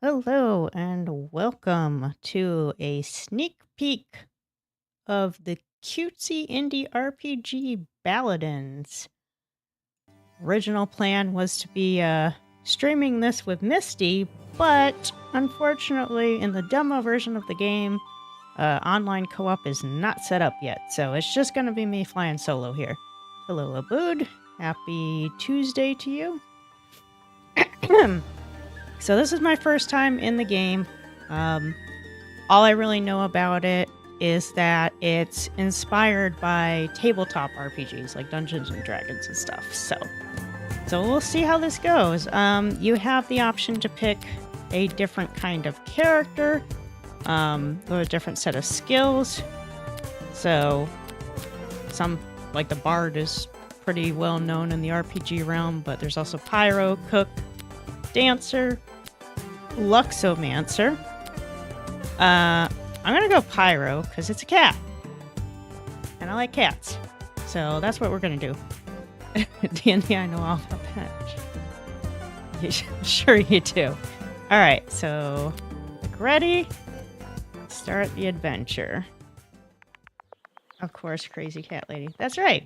Hello and welcome to a sneak peek of the cutesy indie RPG Baladins. Original plan was to be streaming this with Misty, but unfortunately in the demo version of the game, online co-op is not set up yet, so it's just going to be me flying solo here. Hello Abood, happy Tuesday to you. So this is my first time in the game. All I really know about it is that it's inspired by tabletop RPGs like Dungeons and Dragons and stuff. So we'll see how this goes. You have the option to pick a different kind of character, or a different set of skills. So some, like the Bard, is pretty well known in the RPG realm, but there's also Pyro, Cook, Dancer, Luxomancer. I'm gonna go Pyro, because it's a cat. And I like cats. So that's what we're gonna do. D&D, I know all about that. Sure you do. Alright, so ready? Start the adventure. Of course, crazy cat lady. That's right.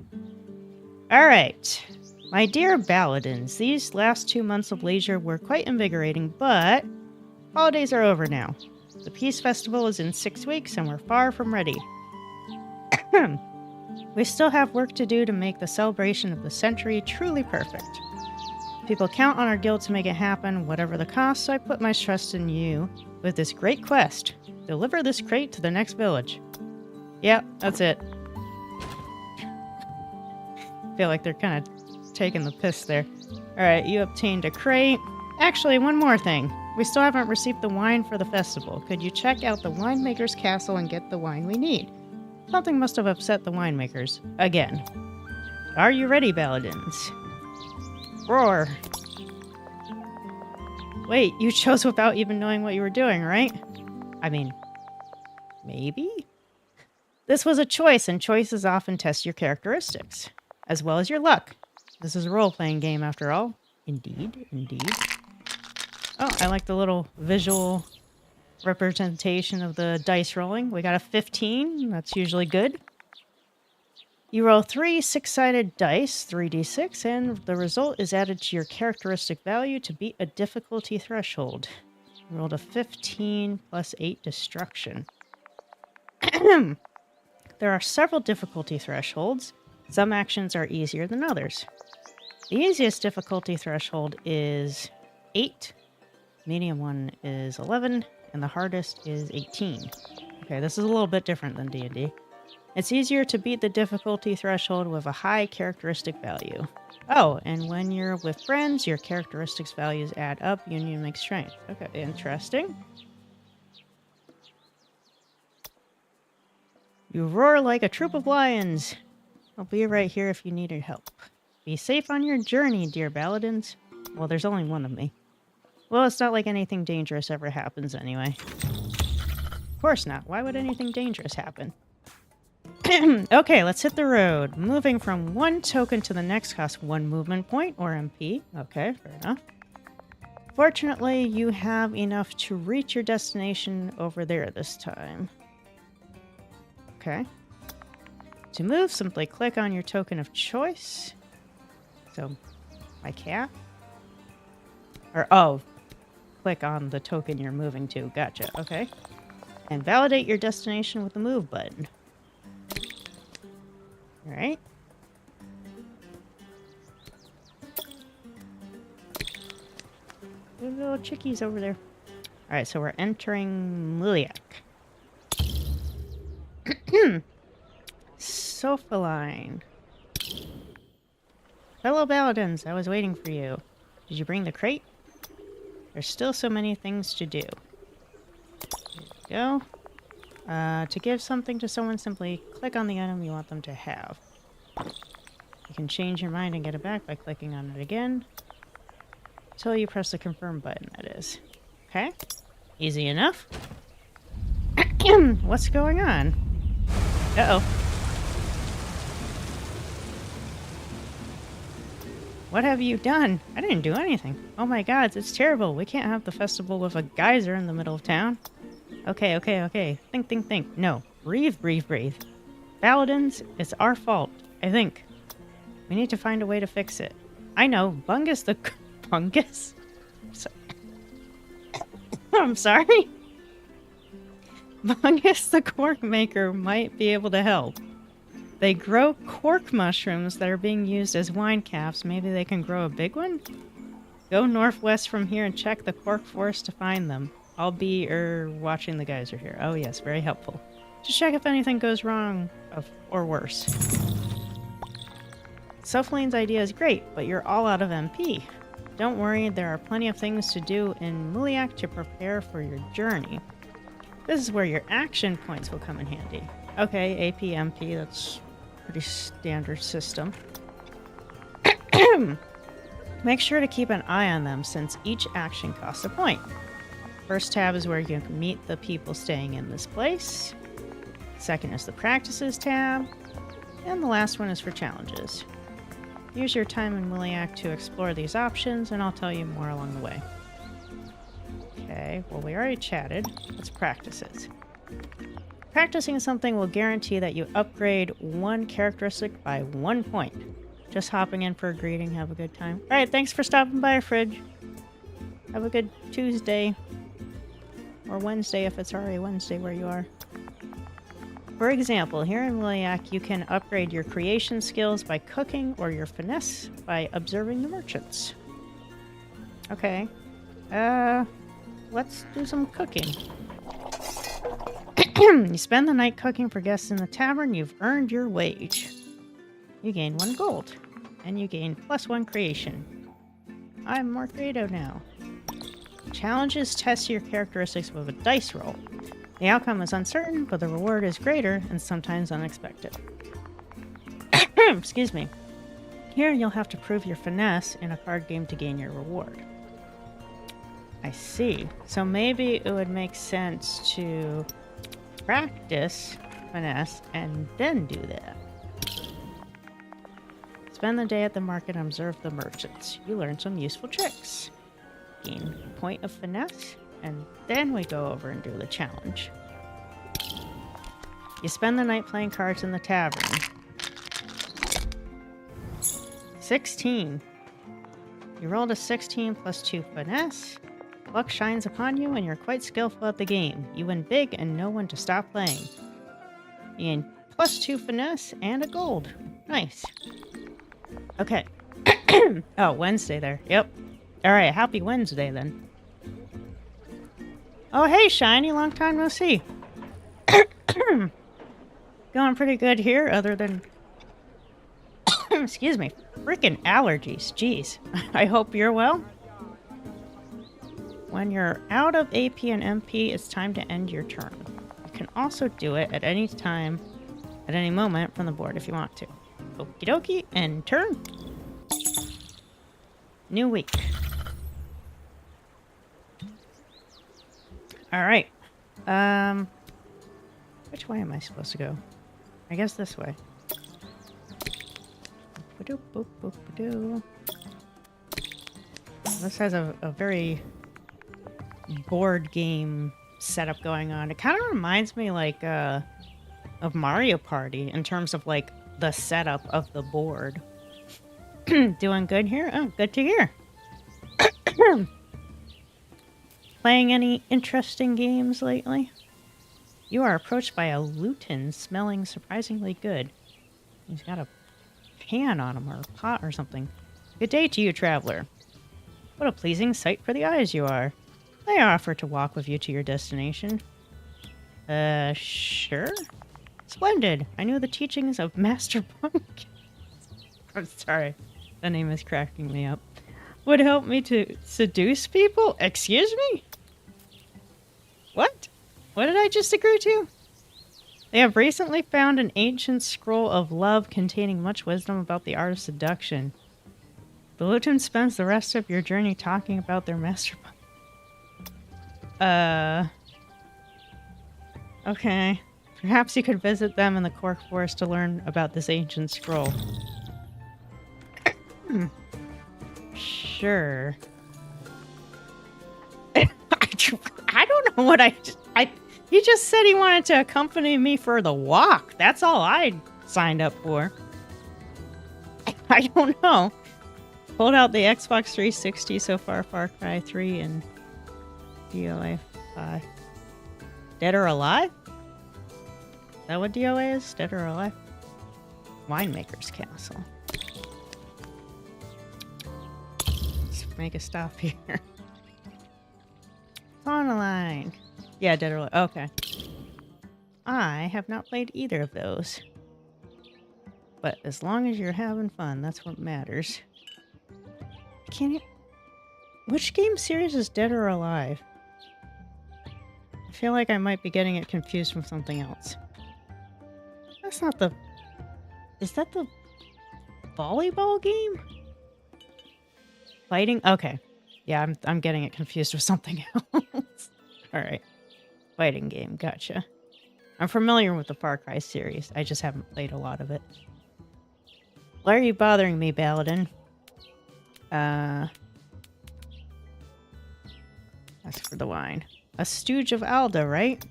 Alright. My dear Baladins, these last 2 months of leisure were quite invigorating, but holidays are over now. The Peace Festival is in 6 weeks, and we're far from ready. We still have work to do to make the celebration of the century truly perfect. People count on our guild to make it happen, whatever the cost, so I put my trust in you with this great quest. Deliver this crate to the next village. Yep, that's it. Feel like they're kind of taking the piss there. Alright, you obtained a crate. Actually, one more thing. We still haven't received the wine for the festival. Could you check out the winemaker's castle and get the wine we need? Something must have upset the winemakers. Again. Are you ready, Baladins? Roar. Wait, you chose without even knowing what you were doing, right? I mean, maybe? This was a choice, and choices often test your characteristics, as well as your luck. This is a role-playing game, after all. Indeed, indeed. Oh, I like the little visual representation of the dice rolling. We got a 15. That's usually good. You roll 3 6-sided dice, 3d6, and the result is added to your characteristic value to beat a difficulty threshold. You rolled a 15 plus 8 destruction. There are several difficulty thresholds. Some actions are easier than others. The easiest difficulty threshold is 8, medium one is 11, and the hardest is 18. Okay, this is a little bit different than D&D. It's easier to beat the difficulty threshold with a high characteristic value. Oh, and when you're with friends, your characteristics values add up, union makes strength. Okay, interesting. You roar like a troop of lions. I'll be right here if you need help. Be safe on your journey, dear Baladins. Well, there's only one of me. Well, it's not like anything dangerous ever happens anyway. Of course not. Why would anything dangerous happen? Okay, let's hit the road. Moving from one token to the next costs 1 movement point, or MP. Okay, fair enough. Fortunately, you have enough to reach your destination over there this time. Okay. To move, simply click on your token of choice. So, my cat? Or, oh, click on the token you're moving to. Gotcha, okay. And validate your destination with the move button. Alright. There's little chickies over there. Alright, so we're entering Muliak. Sophaline. Fellow Baladins, I was waiting for you. Did you bring the crate? There's still so many things to do. There we go. To give something to someone, simply click on the item you want them to have. You can change your mind and get it back by clicking on it again. Until you press the confirm button, that is. Okay. Easy enough. What's going on? Uh-oh. What have you done? I didn't do anything. Oh my god, it's terrible. We can't have the festival with a geyser in the middle of town. Okay, okay, okay. Think. No. Breathe. Baladins, it's our fault. I think. We need to find a way to fix it. I know. Bungus the... Bungus? I'm sorry? Bungus the cork maker might be able to help. They grow cork mushrooms that are being used as wine caps. Maybe they can grow a big one? Go northwest from here and check the cork forest to find them. I'll be, watching the geyser here. Oh yes, very helpful. Just check if anything goes wrong, or worse. Sophaline's idea is great, but you're all out of MP. Don't worry, there are plenty of things to do in Muliak to prepare for your journey. This is where your action points will come in handy. Okay, AP, MP, that's pretty standard system. Make sure to keep an eye on them since each action costs a point. First tab is where you can meet the people staying in this place. Second is the Practices tab. And the last one is for challenges. Use your time in Williac to explore these options, and I'll tell you more along the way. Okay, well, we already chatted. Let's Practices. Practicing something will guarantee that you upgrade one characteristic by 1 point. Just hopping in for a greeting. Have a good time. All right, thanks for stopping by, Fridge. Have a good Tuesday. Or Wednesday if it's already Wednesday where you are. For example, here in Williac, you can upgrade your creation skills by cooking or your finesse by observing the merchants. Okay. Let's do some cooking. You spend the night cooking for guests in the tavern, you've earned your wage. You gain 1 gold. And you gain +1 creation. I'm more creative now. Challenges test your characteristics with a dice roll. The outcome is uncertain, but the reward is greater and sometimes unexpected. Excuse me. Here you'll have to prove your finesse in a card game to gain your reward. I see. So maybe it would make sense to practice finesse and then do that. Spend the day at the market and observe the merchants. You learn some useful tricks. Gain a point of finesse, and then we go over and do the challenge. You spend the night playing cards in the tavern. 16. You rolled a 16 plus 2 finesse. Luck shines upon you and you're quite skillful at the game. You win big and know when to stop playing. You gain +2 finesse and a gold. Nice. Okay. Oh, Wednesday there. Yep. Alright, happy Wednesday then. Oh, hey, Shiny. Long time no see. Going pretty good here, other than... Excuse me. Freaking allergies. Jeez. I hope you're well. When you're out of AP and MP, it's time to end your turn. You can also do it at any time, at any moment from the board if you want to. Okie dokie, end turn. New week. Alright. Which way am I supposed to go? I guess this way. This has a very board game setup going on. It kind of reminds me like of Mario Party in terms of like the setup of the board. Doing good here? Oh, good to hear. Playing any interesting games lately? You are approached by a lutin smelling surprisingly good. He's got a pan on him or a pot or something. Good day to you, traveler. What a pleasing sight for the eyes you are. I offer to walk with you to your destination. Sure? Splendid. I knew the teachings of Master Punk. I'm sorry. The name is cracking me up. Would help me to seduce people? Excuse me? What? What did I just agree to? They have recently found an ancient scroll of love containing much wisdom about the art of seduction. The Luton spends the rest of your journey talking about their master. Okay. Perhaps you could visit them in the Cork Forest to learn about this ancient scroll. Sure. I don't know what he just said he wanted to accompany me for the walk. That's all I signed up for. I don't know. Pulled out the Xbox 360 so far, Far Cry 3 and DOA 5. Dead or Alive? Is that what DOA is? Dead or Alive? Winemaker's Castle. Let's make a stop here. On a line. Yeah, Dead or Alive. Okay. I have not played either of those. But as long as you're having fun, that's what matters. Can you... Which game series is Dead or Alive? I feel like I might be getting it confused from something else. That's not the... Is that the volleyball game? Fighting? Okay. Yeah, I'm getting it confused with something else. Alright. Fighting game, gotcha. I'm familiar with the Far Cry series. I just haven't played a lot of it. Why are you bothering me, Baladin? Ask for the wine. A stooge of Alda, right?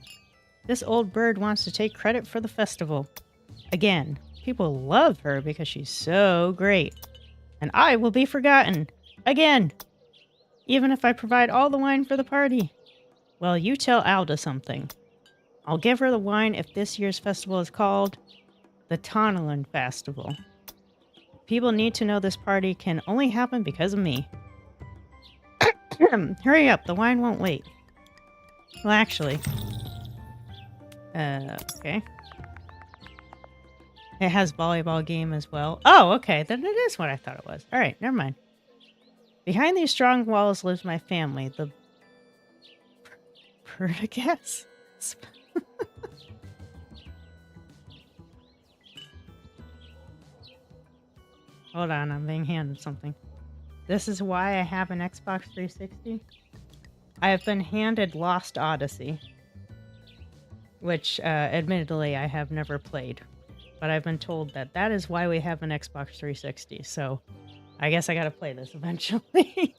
This old bird wants to take credit for the festival. Again, people love her because she's so great. And I will be forgotten. Again! Even if I provide all the wine for the party. Well, you tell Alda something. I'll give her the wine if this year's festival is called the Tonalin Festival. People need to know this party can only happen because of me. Hurry up, the wine won't wait. Well, actually... okay. It has volleyball game as well. Oh, okay, then it is what I thought it was. Alright, never mind. Behind these strong walls lives my family, the... Perdigas? Hold on, I'm being handed something. This is why I have an Xbox 360. I have been handed Lost Odyssey. Which, admittedly, I have never played. But I've been told that that is why we have an Xbox 360. So, I guess I gotta play this eventually.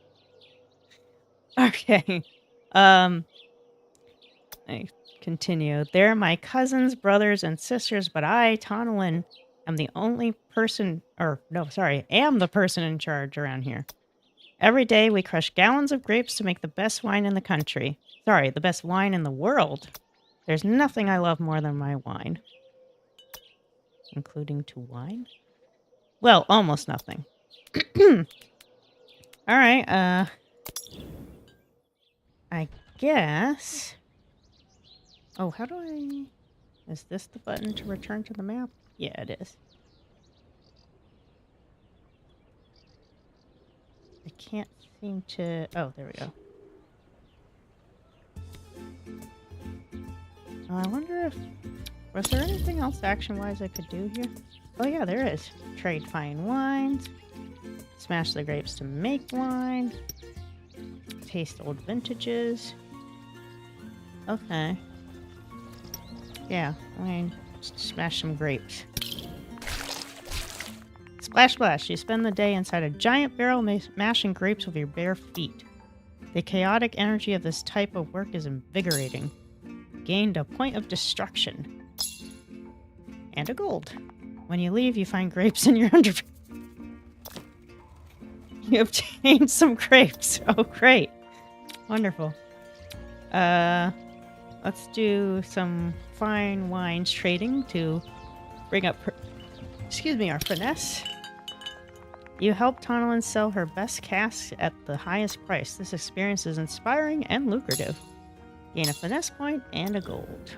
Okay. I continue. They're my cousins, brothers, and sisters, but I, Tonalin, am the only person, am the person in charge around here. Every day we crush gallons of grapes to make the best wine in the country. Sorry, the best wine in the world. There's nothing I love more than my wine. Including to wine? Well, almost nothing. Alright, I guess... Oh, how do I... Is this the button to return to the map? Yeah, it is. I can't seem to... Oh, there we go. I wonder if... Was there anything else action-wise I could do here? Oh yeah, there is. Trade fine wines. Smash the grapes to make wine. Taste old vintages. Okay. Yeah, I mean, smash some grapes. Splash Splash. You spend the day inside a giant barrel mashing grapes with your bare feet. The chaotic energy of this type of work is invigorating. Gained a point of destruction. And a gold. When you leave, you find grapes in your underwear. You obtained some grapes. Oh, great. Wonderful. Let's do some fine wines trading to bring up our finesse. You help Tonalin sell her best casks at the highest price. This experience is inspiring and lucrative. Gain a finesse point and a gold.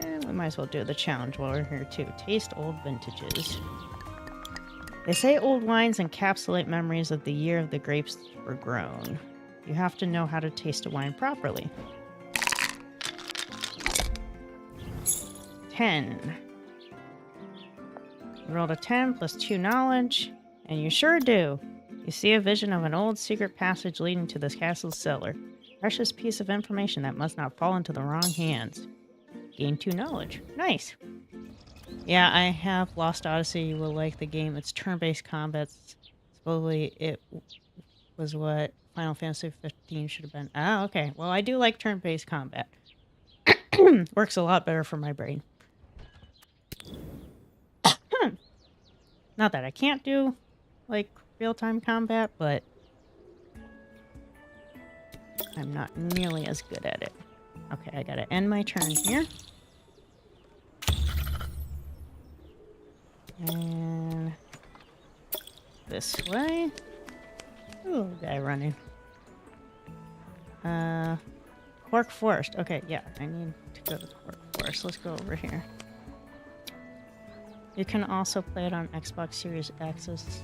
And we might as well do the challenge while we're here too. Taste old vintages. They say old wines encapsulate memories of the year of the grapes were grown. You have to know how to taste a wine properly. 10. You rolled a 10 plus 2 knowledge, and you sure do. You see a vision of an old secret passage leading to this castle's cellar. Precious piece of information that must not fall into the wrong hands. Gain 2 knowledge. Nice. Yeah, I have Lost Odyssey. You will like the game. It's turn-based combat. Supposedly it was what Final Fantasy 15 should have been. Ah, okay. Well, I do like turn-based combat. Works a lot better for my brain. Not that I can't do, like, real-time combat, but I'm not nearly as good at it. Okay, I gotta end my turn here. And this way. Ooh, guy running. Cork Forest. Okay, yeah, I need to go to Cork Forest. Let's go over here. You can also play it on Xbox Series X as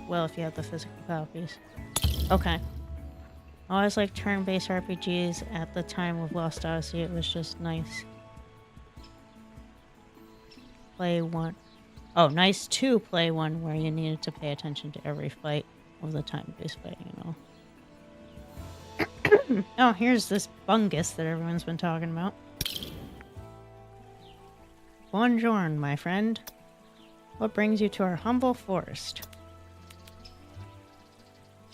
well if you have the physical copies. Okay. I always liked turn-based RPGs. At the time of Lost Odyssey, it was just nice. Play one. Oh, nice to play one where you needed to pay attention to every fight of the time-based fighting and all. Oh, here's this fungus that everyone's been talking about. Bonjour, my friend. What brings you to our humble forest?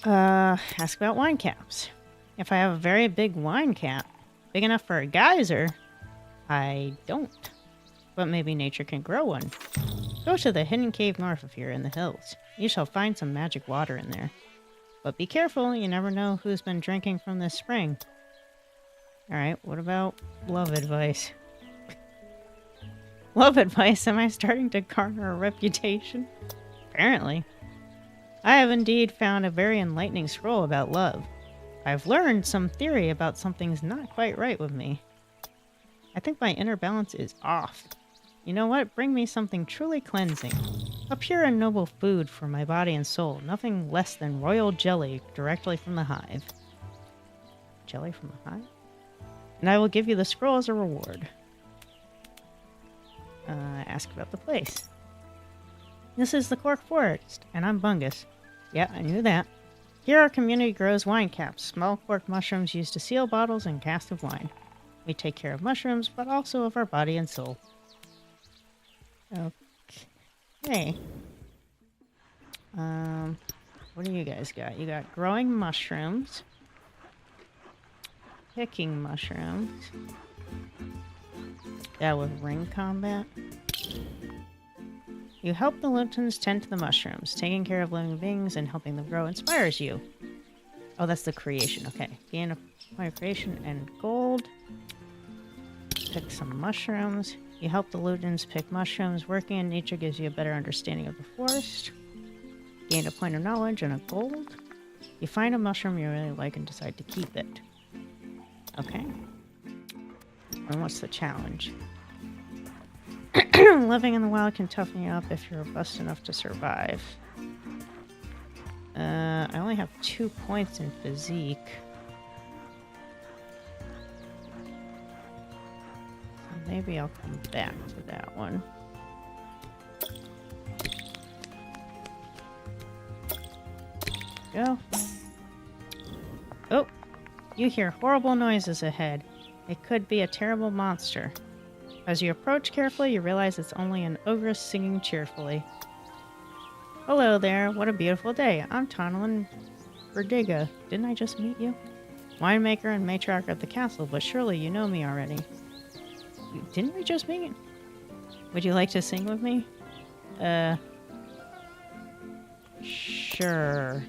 Ask about wine caps. If I have a very big wine cap, big enough for a geyser, I don't. But maybe nature can grow one. Go to the hidden cave north of here in the hills. You shall find some magic water in there. But be careful, you never know who's been drinking from this spring. Alright, what about love advice? Love advice? Am I starting to garner a reputation? Apparently. I have indeed found a very enlightening scroll about love. I've learned some theory about something's not quite right with me. I think my inner balance is off. You know what? Bring me something truly cleansing. A pure and noble food for my body and soul. Nothing less than royal jelly directly from the hive. Jelly from the hive? And I will give you the scroll as a reward. Ask about the place. This is the Cork Forest, and I'm Bungus. Yeah, I knew that. Here our community grows wine caps, small cork mushrooms used to seal bottles and casks of wine. We take care of mushrooms, but also of our body and soul. Okay. What do you guys got? You got growing mushrooms. Picking mushrooms. Yeah, with ring combat. You help the Lutons tend to the mushrooms. Taking care of living beings and helping them grow inspires you. Oh, that's the creation. Okay. Gain a point of creation and gold. Pick some mushrooms. You help the Lutons pick mushrooms. Working in nature gives you a better understanding of the forest. Gain a point of knowledge and a gold. You find a mushroom you really like and decide to keep it. Okay. And what's the challenge? Living in the wild can toughen you up if you're robust enough to survive. I only have 2 points in physique. So maybe I'll come back to that one. Go. Oh! You hear horrible noises ahead. It could be a terrible monster. As you approach carefully, you realize it's only an ogress singing cheerfully. Hello there, what a beautiful day. I'm Tonalyn Verdiga. Didn't I just meet you? Winemaker and matriarch of the castle, but surely you know me already. Didn't we just meet? Would you like to sing with me? Sure.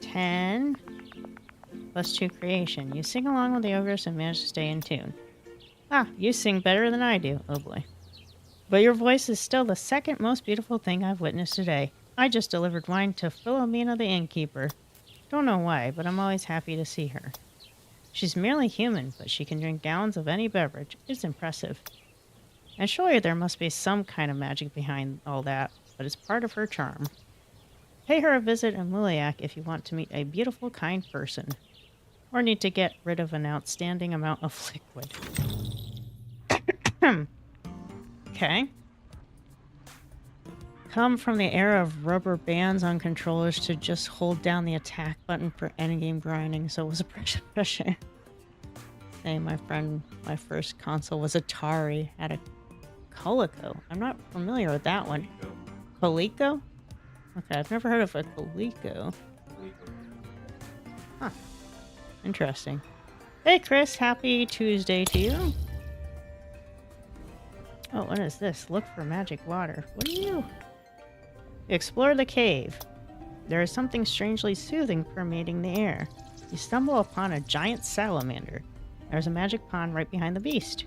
10... plus 2 creation. You sing along with the ogress and manage to stay in tune. Ah, you sing better than I do. Oh boy. But your voice is still the second most beautiful thing I've witnessed today. I just delivered wine to Philomena the innkeeper. Don't know why, but I'm always happy to see her. She's merely human, but she can drink gallons of any beverage. It's impressive. And surely there must be some kind of magic behind all that, but it's part of her charm. Pay her a visit in Liliac if you want to meet a beautiful, kind person. Or need to get rid of an outstanding amount of liquid. Okay. Come from the era of rubber bands on controllers to just hold down the attack button for endgame grinding, so it was a pressure. Hey, my friend, my first console was Atari. Had a Coleco. I'm not familiar with that one. Coleco? Okay, I've never heard of a Coleco. Huh. Interesting. Hey Chris, happy Tuesday to you. Oh, what is this? Look for magic water. What are you? Explore the cave. There is something strangely soothing permeating the air. You stumble upon a giant salamander. There's a magic pond right behind the beast.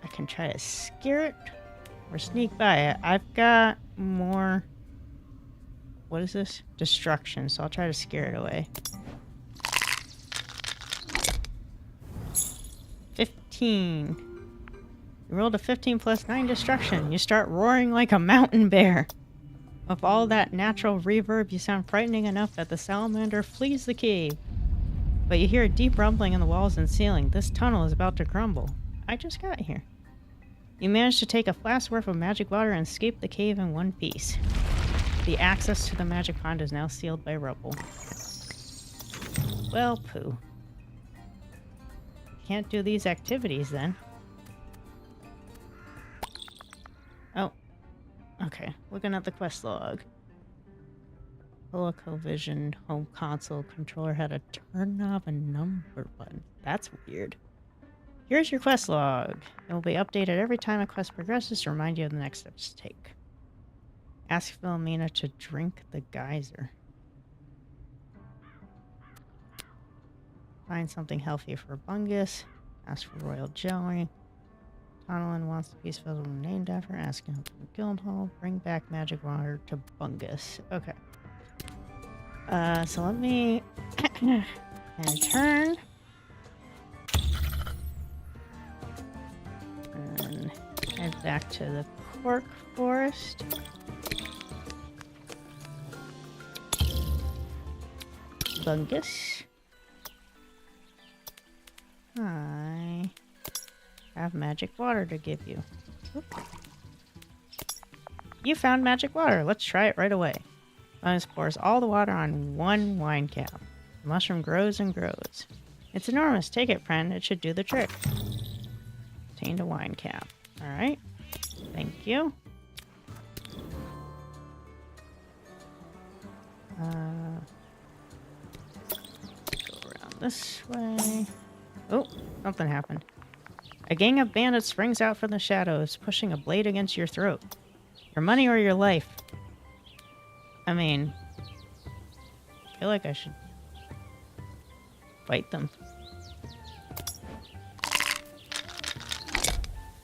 I can try to scare it or sneak by it. I've got more... What is this? Destruction, so I'll try to scare it away. 15. You rolled a 15 plus 9 destruction. You start roaring like a mountain bear. With all that natural reverb, you sound frightening enough that the salamander flees the cave. But you hear a deep rumbling in the walls and ceiling. This tunnel is about to crumble. I just got here. You manage to take a flask worth of magic water and escape the cave in one piece. The access to the magic pond is now sealed by rubble. Well, poo. Can't do these activities then. Oh. Okay, looking at the quest log. ColecoVision home console controller had a turn knob and number button. That's weird. Here's your quest log. It will be updated every time a quest progresses to remind you of the next steps to take. Ask Philomena to drink the geyser. Find something healthy for Bungus. Ask for royal jelly. Tonalyn wants the piece of named after. Ask him from Guildhall. Bring back magic water to Bungus. Okay. So let me and turn. And head back to the cork forest. Bungus. I have magic water to give you. Oop. You found magic water. Let's try it right away. Bungus pours all the water on one wine cap. The mushroom grows and grows. It's enormous. Take it, friend. It should do the trick. Obtained a wine cap. Alright. Thank you. Go around this way. Oh, something happened. A gang of bandits springs out from the shadows, pushing a blade against your throat. Your money or your life? I mean, I feel like I should fight them.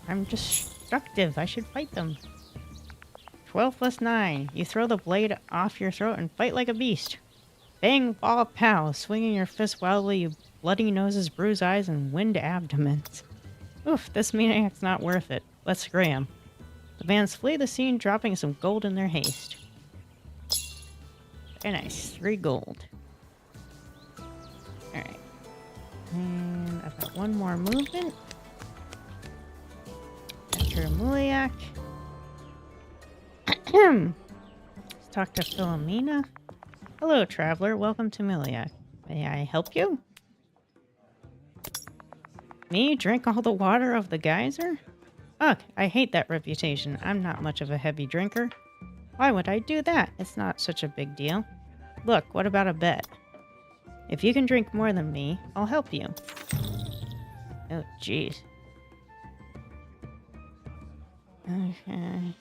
I'm destructive. I should fight them. 12 plus 9. You throw the blade off your throat and fight like a beast. Bang, ball, pow. Swinging your fist wildly, you bloody noses, bruise eyes, and wind abdomens. Oof, this maniac's not worth it. Let's scram. The bands flee the scene, dropping some gold in their haste. Very nice. 3 gold. Alright. And I've got one more movement. Enter Muliak. Let's talk to Philomena. Hello, traveler. Welcome to Muliak. May I help you? Me? Drink all the water of the geyser? Ugh, I hate that reputation. I'm not much of a heavy drinker. Why would I do that? It's not such a big deal. Look, what about a bet? If you can drink more than me, I'll help you. Oh, jeez. Okay.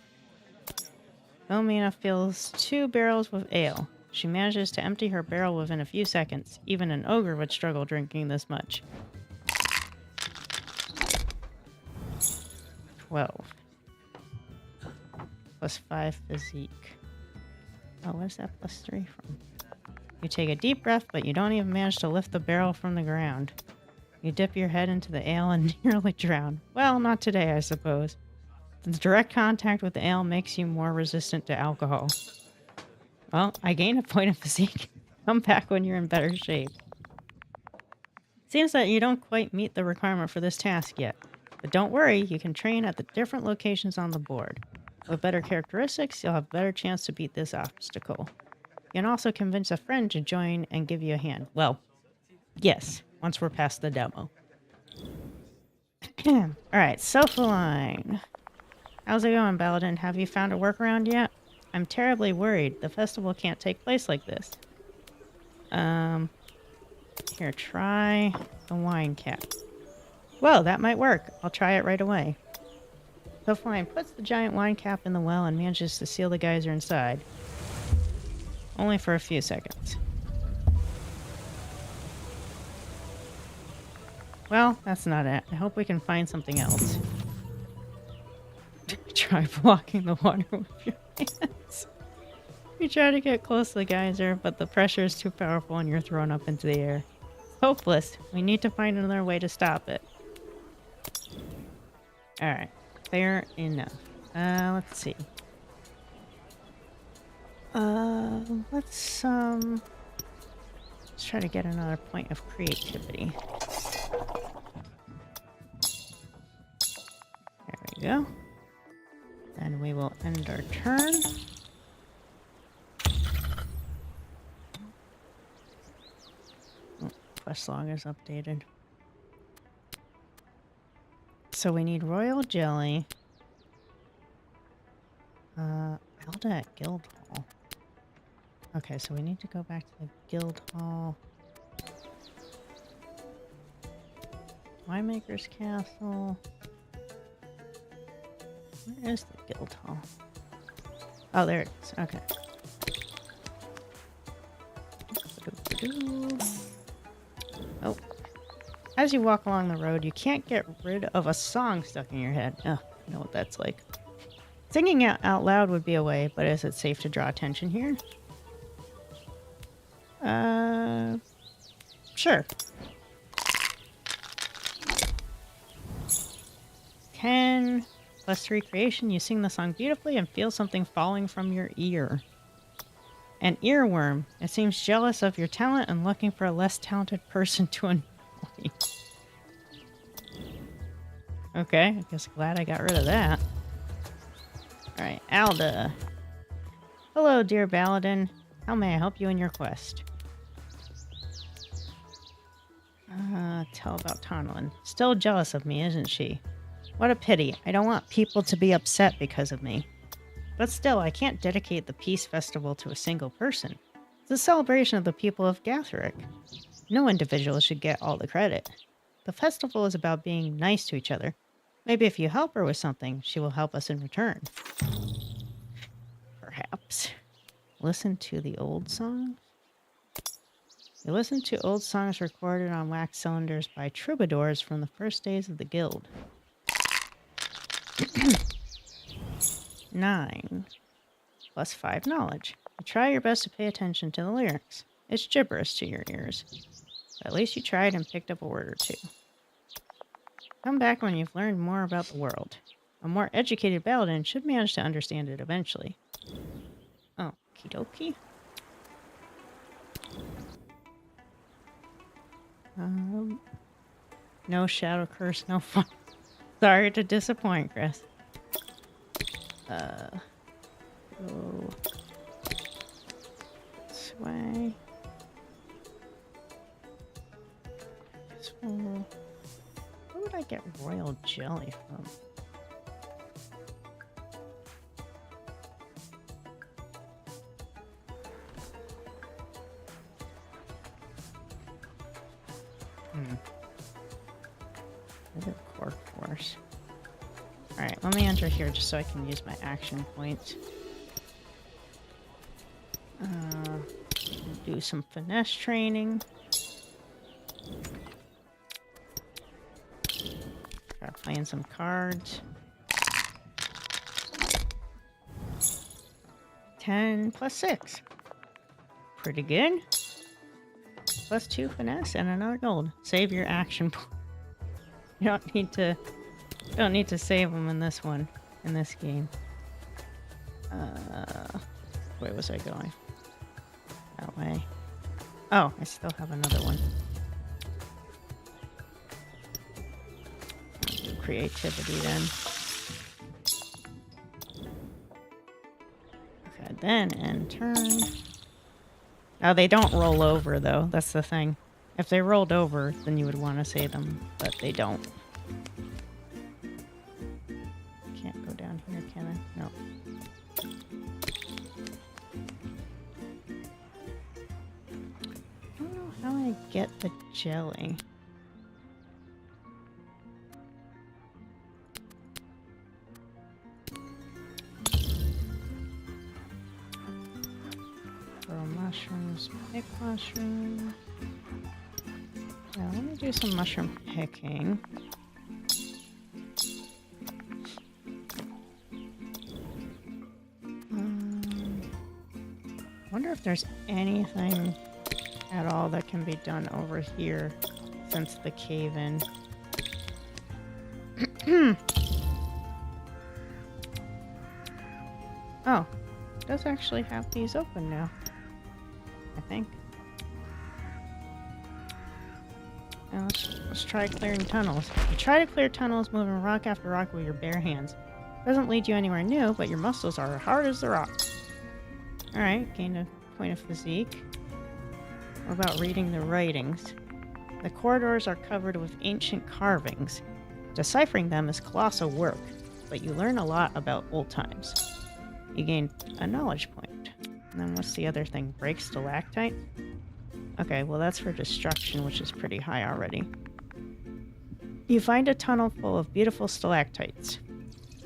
Philomena fills 2 barrels with ale. She manages to empty her barrel within a few seconds. Even an ogre would struggle drinking this much. 12. Plus 5 physique. Oh, where's that plus 3 from? You take a deep breath, but you don't even manage to lift the barrel from the ground. You dip your head into the ale and nearly drown. Well, not today, I suppose. The direct contact with the ale makes you more resistant to alcohol. Well, I gain a point of physique. Come back when you're in better shape. Seems that you don't quite meet the requirement for this task yet. But don't worry, you can train at the different locations on the board. With better characteristics, you'll have a better chance to beat this obstacle. You can also convince a friend to join and give you a hand. Well, yes, once we're past the demo. Alright, Sophaline. How's it going, Baladin? Have you found a workaround yet? I'm terribly worried. The festival can't take place like this. Here, try the wine cap. Well, that might work. I'll try it right away. Sophaline puts the giant wine cap in the well and manages to seal the geyser inside. Only for a few seconds. Well, that's not it. I hope we can find something else. Try blocking the water with your hands. You try to get close to the geyser, but the pressure is too powerful and you're thrown up into the air. It's hopeless. We need to find another way to stop it. Alright. Fair enough. Let's see. Let's try to get another point of creativity. There we go. Then we will end our turn. quest log is updated. So we need royal jelly. Alda at Guild Hall. Okay, so we need to go back to the Guild Hall. Winemaker's Castle. Where is the Guild Hall? Oh, there it is. Okay. Oh. As you walk along the road, you can't get rid of a song stuck in your head. Oh, you know what that's like. Singing out loud would be a way, but is it safe to draw attention here? Sure. 10 plus 3 creation. You sing the song beautifully and feel something falling from your ear. An earworm. It seems jealous of your talent and looking for a less talented person to annoy. Okay, I guess glad I got rid of that. Alright, Alda. Hello, dear Baladin. How may I help you in your quest? Tell about Tonlin. Still jealous of me, isn't she? What a pity. I don't want people to be upset because of me. But still, I can't dedicate the Peace Festival to a single person. It's a celebration of the people of Gatherick. No individual should get all the credit. The festival is about being nice to each other. Maybe if you help her with something, she will help us in return. Perhaps. Listen to the old songs? You listen to old songs recorded on wax cylinders by troubadours from the first days of the guild. 9 plus 5 knowledge. You try your best to pay attention to the lyrics. It's gibberish to your ears. But at least you tried and picked up a word or two. Come back when you've learned more about the world. A more educated Baladin should manage to understand it eventually. Oh, okie dokie. No shadow curse, no fun. Sorry to disappoint, Chris. Go this way. This one. Where would I get royal jelly from? Core force. Alright, let me enter here just so I can use my action points. Do some finesse training. Start playing some cards. 10 plus 6. Pretty good. Plus 2 finesse and another gold. Save your action point. You don't need to save them in this one, in this game. Where was I going? That way. Oh, I still have another one. I'll do creativity then. Okay, then end turn. Oh, they don't roll over though. That's the thing. If they rolled over, then you would want to save them, but they don't. Can't go down here, can I? No. I don't know how I get the jelly. Throw mushrooms, pick mushrooms. Yeah, let me do some mushroom picking. Wonder if there's anything at all that can be done over here since the cave-in. Oh, it does actually have these open now, I think. Now let's try clearing tunnels. You try to clear tunnels moving rock after rock with your bare hands. Doesn't lead you anywhere new, but your muscles are hard as the rock. Alright, gained a point of physique. What about reading the writings? The corridors are covered with ancient carvings. Deciphering them is colossal work, but you learn a lot about old times. You gain a knowledge point. And then what's the other thing? Break stalactite? Okay, well that's for destruction, which is pretty high already. You find a tunnel full of beautiful stalactites.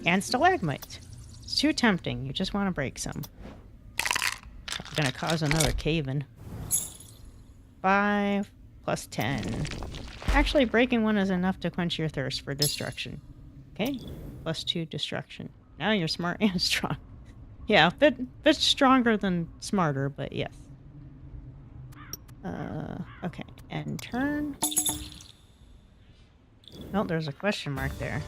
And stalagmites. It's too tempting, you just want to break some. I'm gonna cause another cave-in. 5 plus 10. Actually, breaking one is enough to quench your thirst for destruction. Okay, plus 2 destruction. Now you're smart and strong. Yeah, a bit stronger than smarter, but yes. Okay, and turn. Oh, there's a question mark there.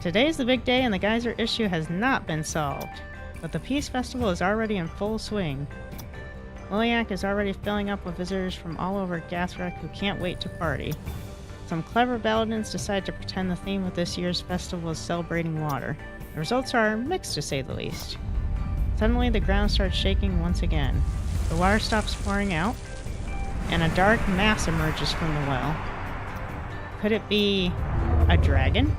Today's the big day and the geyser issue has not been solved, but the Peace Festival is already in full swing. Liliac is already filling up with visitors from all over Gasrek who can't wait to party. Some clever Baladins decide to pretend the theme of this year's festival is celebrating water. The results are mixed to say the least. Suddenly the ground starts shaking once again. The water stops pouring out, and a dark mass emerges from the well. Could it be a dragon?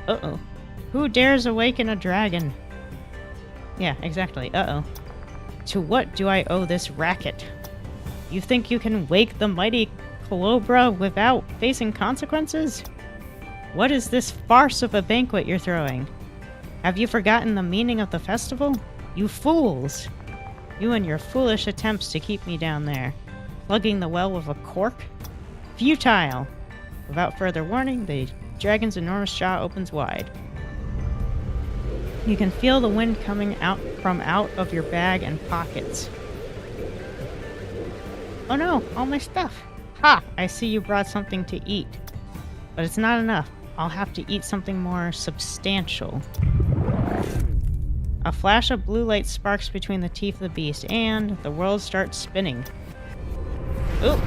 Uh-oh. Who dares awaken a dragon? Yeah, exactly. Uh-oh. To what do I owe this racket? You think you can wake the mighty Colobra without facing consequences? What is this farce of a banquet you're throwing? Have you forgotten the meaning of the festival? You fools! You and your foolish attempts to keep me down there. Plugging the well with a cork? Futile! Without further warning, the dragon's enormous jaw opens wide. You can feel the wind coming out of your bag and pockets. Oh no, all my stuff! Ha! I see you brought something to eat. But it's not enough. I'll have to eat something more substantial. A flash of blue light sparks between the teeth of the beast, and the world starts spinning. Ooh!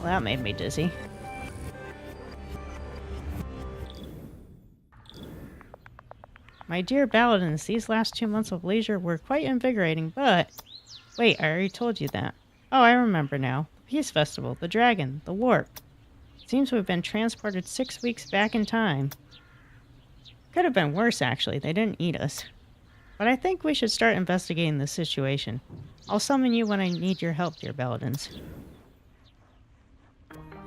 Well, that made me dizzy. My dear Baladins, these last 2 months of leisure were quite invigorating, but... Wait, I already told you that. Oh, I remember now. The Peace Festival, the dragon, the warp. Seems to have been transported 6 weeks back in time. Could have been worse, actually. They didn't eat us. But I think we should start investigating the situation. I'll summon you when I need your help, dear Baladins.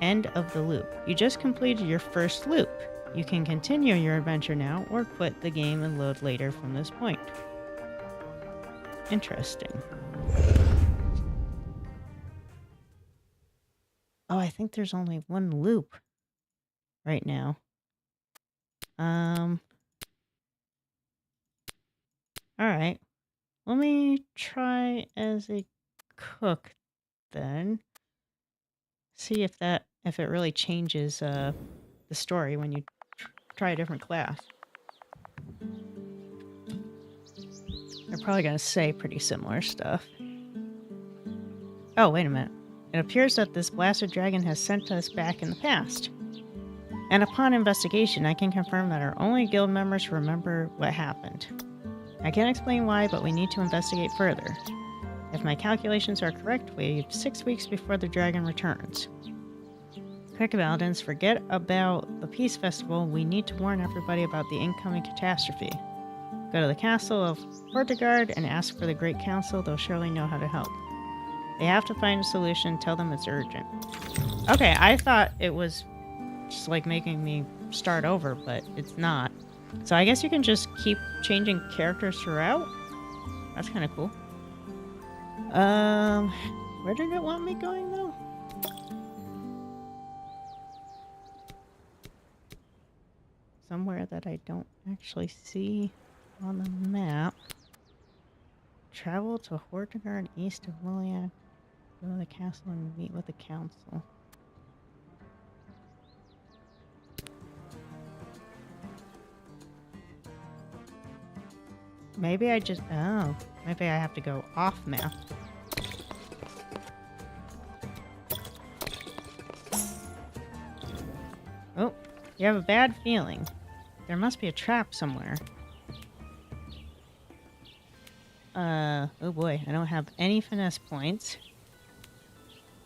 End of the loop. You just completed your first loop. You can continue your adventure now, or quit the game and load later from this point. Interesting. Oh, I think there's only one loop right now. Alright. Let me try as a cook then. See if it really changes the story when you try a different class. They're probably gonna say pretty similar stuff. Oh, wait a minute. It appears that this blasted dragon has sent us back in the past. And upon investigation, I can confirm that our only guild members remember what happened. I can't explain why, but we need to investigate further. If my calculations are correct, we have 6 weeks before the dragon returns. Quick, Baladins, forget about the Peace Festival. We need to warn everybody about the incoming catastrophe. Go to the castle of Portigard and ask for the Great Council. They'll surely know how to help. They have to find a solution. Tell them it's urgent. Okay, I thought it was just like making me start over, but it's not. So I guess you can just keep changing characters throughout? That's kind of cool. Where did it want me going though? Somewhere that I don't actually see on the map. Travel to Hortigard east of Liliac. Go to the castle and meet with the council. Maybe I just... Oh. Maybe I have to go off map. Oh. You have a bad feeling. There must be a trap somewhere. Oh boy, I don't have any finesse points.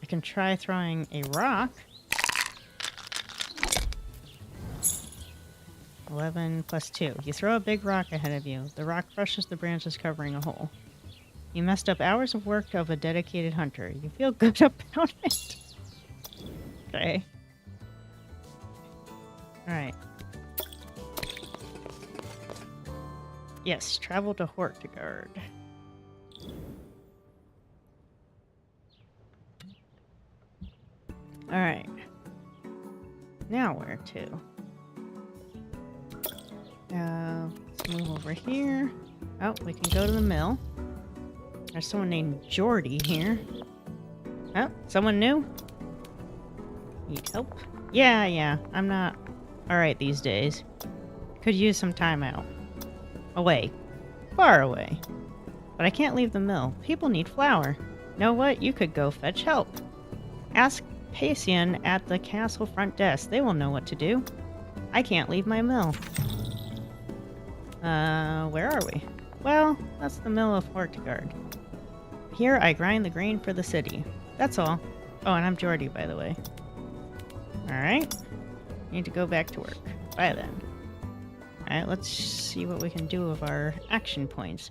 I can try throwing a rock. 11 plus 2. You throw a big rock ahead of you. The rock crushes the branches covering a hole. You messed up hours of work of a dedicated hunter. You feel good about it. Okay. Alright. Yes, travel to Hortigard. Alright. Now where to? Let's move over here. Oh, we can go to the mill. There's someone named Jordy here. Oh, someone new? Need help? Yeah, I'm not alright these days. Could use some time out. Away. Far away. But I can't leave the mill. People need flour. Know what? You could go fetch help. Ask Pacian at the castle front desk. They will know what to do. I can't leave my mill. Where are we? Well, that's the mill of Hortigard. Here I grind the grain for the city. That's all. Oh, and I'm Jordy, by the way. Alright. Need to go back to work. Bye then. Alright, let's see what we can do with our action points.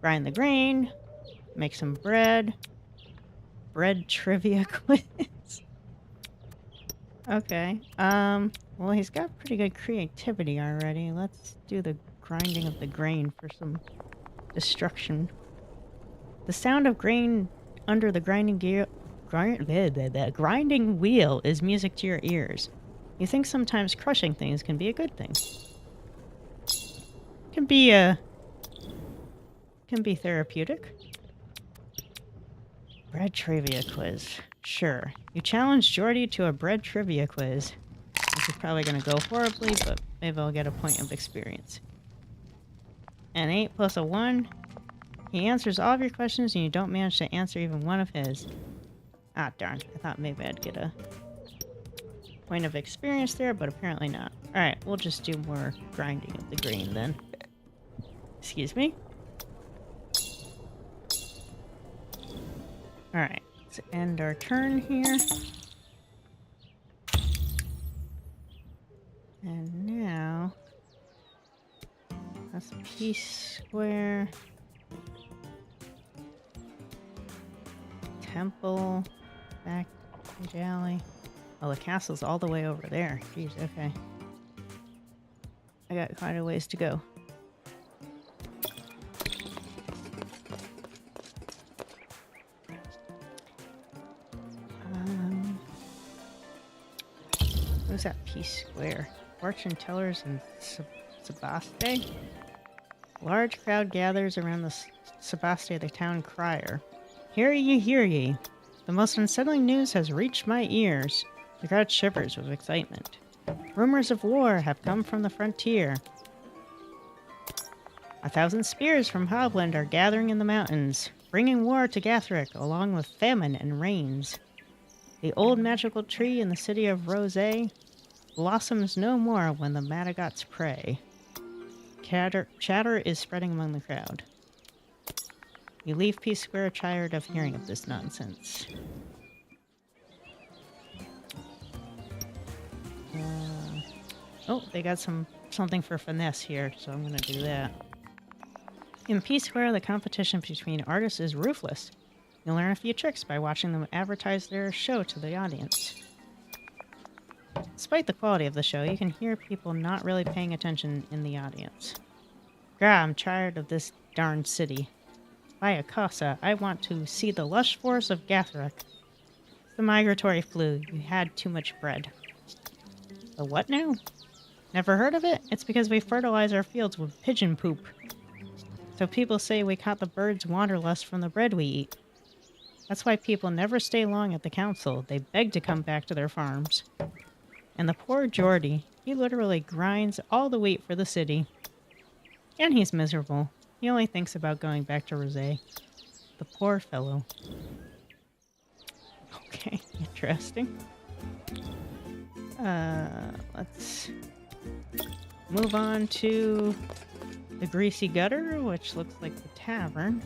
Grind the grain. Make some bread. Bread trivia quiz. Okay. Well, he's got pretty good creativity already. Let's do the grinding of the grain for some destruction. The sound of grain under the grinding wheel is music to your ears. You think sometimes crushing things can be a good thing. Can be therapeutic. Bread trivia quiz. Sure. You challenge Jordy to a bread trivia quiz. This is probably going to go horribly, but maybe I'll get a point of experience. An 8 plus a 1. He answers all of your questions and you don't manage to answer even one of his. Ah, darn. I thought maybe I'd get a point of experience there, but apparently not. Alright, we'll just do more grinding of the grain then. Excuse me? Alright, let's end our turn here. And now... that's a peace square. Temple. Back to alley. Oh, the castle's all the way over there. Jeez, okay. I got quite a ways to go. What's that peace square? Fortune tellers and Sebaste? Large crowd gathers around the Sebaste, the town crier. Hear ye, hear ye. The most unsettling news has reached my ears. The crowd shivers with excitement. Rumors of war have come from the frontier. 1,000 spears from Hovland are gathering in the mountains, bringing war to Gathric along with famine and rains. The old magical tree in the city of Rose blossoms no more when the Madagots pray. Chatter is spreading among the crowd. You leave Peace Square tired of hearing of this nonsense. Oh, they got something for finesse here, so I'm gonna do that. In Peace Square, the competition between artists is ruthless. You'll learn a few tricks by watching them advertise their show to the audience. Despite the quality of the show, you can hear people not really paying attention in the audience. Grah, I'm tired of this darn city. Via Casa, I want to see the lush forest of Gathric. It's the migratory flu. You had too much bread. The what now? Never heard of it? It's because we fertilize our fields with pigeon poop. So people say we caught the birds' wanderlust from the bread we eat. That's why people never stay long at the council. They beg to come back to their farms. And the poor Jordy, he literally grinds all the wheat for the city. And he's miserable. He only thinks about going back to Rosé. The poor fellow. Okay, interesting. Let's move on to the Greasy Gutter, which looks like the tavern.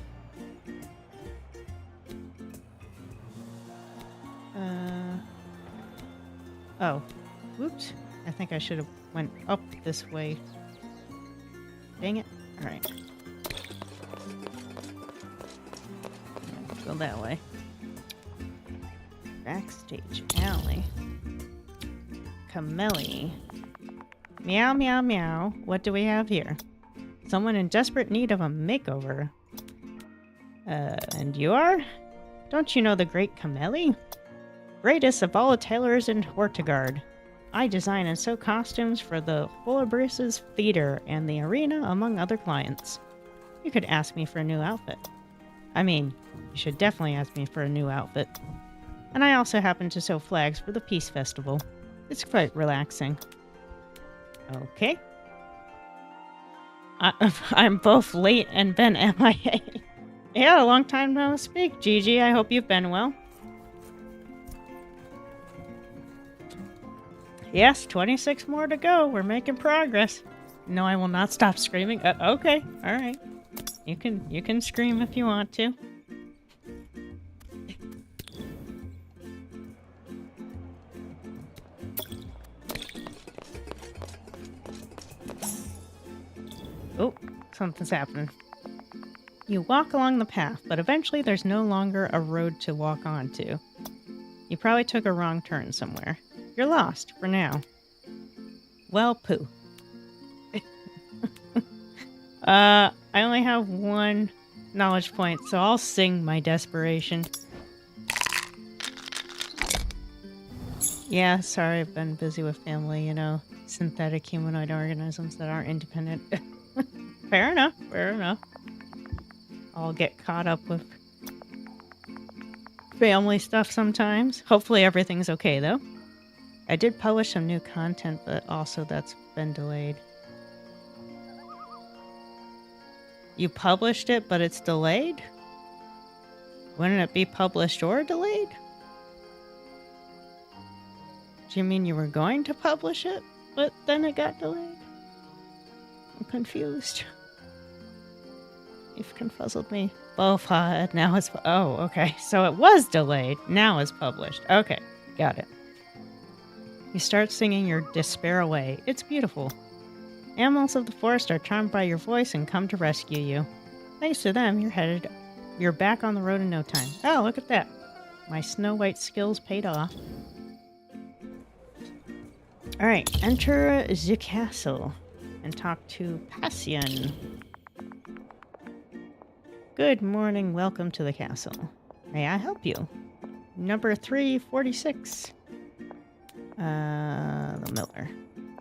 Oh. Whoops. I think I should have went up this way. Dang it. Alright. Go that way. Backstage alley. Camellia. Meow, meow, meow. What do we have here? Someone in desperate need of a makeover. And you are? Don't you know the great Camellia? Greatest of all tailors in Hortigard. I design and sew costumes for the Holabris's theater and the arena, among other clients. You could ask me for a new outfit. I mean, you should definitely ask me for a new outfit. And I also happen to sew flags for the Peace Festival. It's quite relaxing. Okay. I'm both late and been MIA. Yeah, a long time no speak, Gigi. I hope you've been well. Yes, 26 more to go. We're making progress. No, I will not stop screaming. Okay, all right. You can scream if you want to. Oh, something's happening. You walk along the path, but eventually there's no longer a road to walk onto. You probably took a wrong turn somewhere. You're lost, for now. Well, poo. I only have one knowledge point, so I'll sing my desperation. Yeah, sorry, I've been busy with family, you know, synthetic humanoid organisms that aren't independent. Fair enough, fair enough. I'll get caught up with family stuff sometimes. Hopefully everything's okay, though. I did publish some new content, but also that's been delayed. You published it, but it's delayed? Wouldn't it be published or delayed? Do you mean you were going to publish it, but then it got delayed? I'm confused. You've confuzzled me. Both now it's... Oh, okay. So it was delayed. Now it's published. Okay, got it. You start singing your despair away. It's beautiful. Animals of the forest are charmed by your voice and come to rescue you. Thanks to them, you're back on the road in no time. Oh, look at that. My Snow White skills paid off. Alright, enter the castle and talk to Passion. Good morning, welcome to the castle. May I help you? Number 346. The miller.